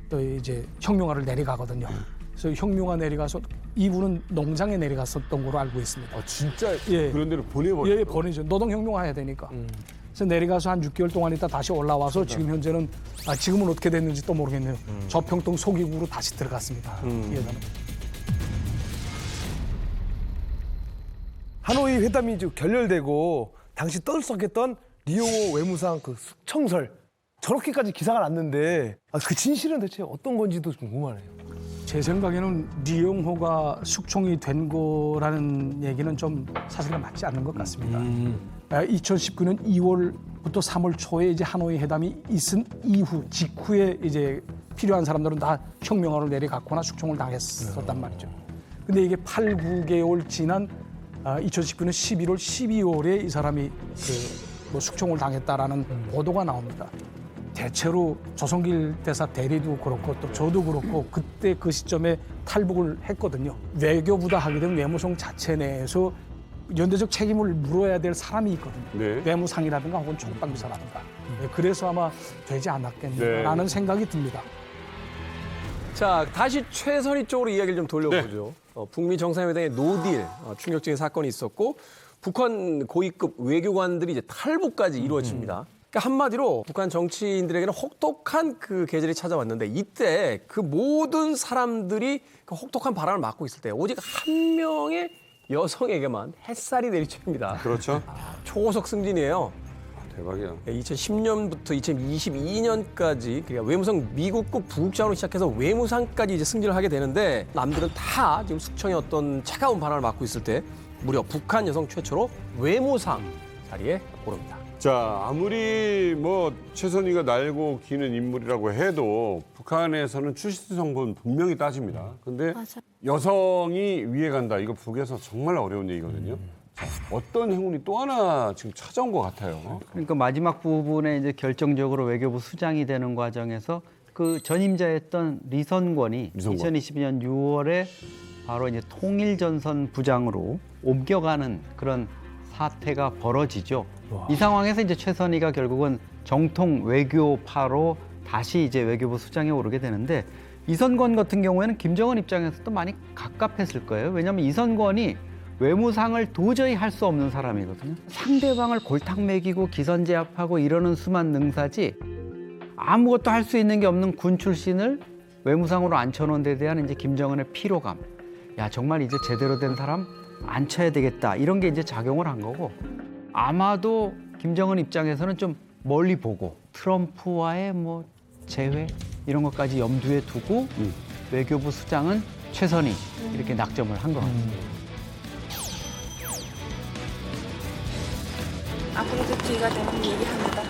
또 이제 혁명화를 내려가거든요. 그래서 혁명화 내려가서 이분은 농장에 내려갔었던 걸로 알고 있습니다. 진짜 그런 데로 보내버렸어요? 예, 보내죠. 노동혁명화 해야 되니까. 그래서 내려가서 한 6개월 동안 있다 다시 올라와서 지금 현재는 지금은 어떻게 됐는지 또 모르겠네요. 저평통 소기구로 다시 들어갔습니다. 하노이 회담이 이제 결렬되고 당시 떠들썩했던 리용호 외무상 그 숙청설 저렇게까지 기사가 났는데 그 진실은 대체 어떤 건지도 궁금하네요. 제 생각에는 리용호가 숙청이 된 거라는 얘기는 좀 사실은 맞지 않는 것 같습니다. 2019년 2월부터 3월 초에 이제 하노이 회담이 있은 직후에 이제 필요한 사람들은 다 혁명화를 내려갔거나 숙청을 당했었단 말이죠. 근데 이게 8, 9개월 지난 2019년 11월, 12월에 이 사람이 숙청을 당했다라는 보도가 나옵니다. 대체로 조성길 대사 대리도 그렇고 또 저도 그렇고 그때 그 시점에 탈북을 했거든요. 외교부다 하게 되면 외무성 자체 내에서 연대적 책임을 물어야 될 사람이 있거든요. 외무상이라든가 혹은 총방비서라든가. 그래서 아마 되지 않았겠나라는 생각이 듭니다. 자, 다시 최선희 쪽으로 이야기를 좀 돌려보죠. 북미 정상회담의 노딜 충격적인 사건이 있었고 북한 고위급 외교관들이 이제 탈북까지 이루어집니다. 그러니까 한마디로 북한 정치인들에게는 혹독한 그 계절이 찾아왔는데 이때 그 모든 사람들이 그 혹독한 바람을 맞고 있을 때 오직 한 명의 여성에게만 햇살이 내리쬐입니다. 그렇죠. 초고속 승진이에요. 대박이야. 2010년부터 2022년까지 그러니까 외무성 미국급 부국장으로 시작해서 외무상까지 이제 승진을 하게 되는데 남들은 다 지금 숙청의 어떤 차가운 바람을 맞고 있을 때 무려 북한 여성 최초로 외무상 자리에 오릅니다. 자, 아무리 뭐 최선희가 날고 기는 인물이라고 해도 북한에서는 출신 성분 분명히 따집니다. 근데 여성이 위에 간다. 이거 북에서 정말 어려운 얘기거든요. 자, 어떤 행운이 또 하나 지금 찾아온 것 같아요. 그러니까 마지막 부분에 이제 결정적으로 외교부 수장이 되는 과정에서 그 전임자였던 리선권이 2022년 6월에 바로 이제 통일전선 부장으로 옮겨가는 그런 사태가 벌어지죠. 이 상황에서 이제 최선희가 결국은 정통 외교파로 다시 이제 외교부 수장에 오르게 되는데 이선권 같은 경우에는 김정은 입장에서도 많이 갑갑했을 거예요. 왜냐하면 이선권이 외무상을 도저히 할 수 없는 사람이거든요. 상대방을 골탕 먹이고 기선제압하고 이러는 수만 능사지 아무것도 할 수 있는 게 없는 군 출신을 외무상으로 앉혀놓은 데 대한 이제 김정은의 피로감. 야, 정말 이제 제대로 된 사람 앉혀야 되겠다. 이런 게 이제 작용을 한 거고 아마도 김정은 입장에서는 좀 멀리 보고 트럼프와의 뭐 재회 이런 것까지 염두에 두고 외교부 수장은 최선희 이렇게 낙점을 한 것 같습니다. 앞으로도 기회가 되면 얘기합니다.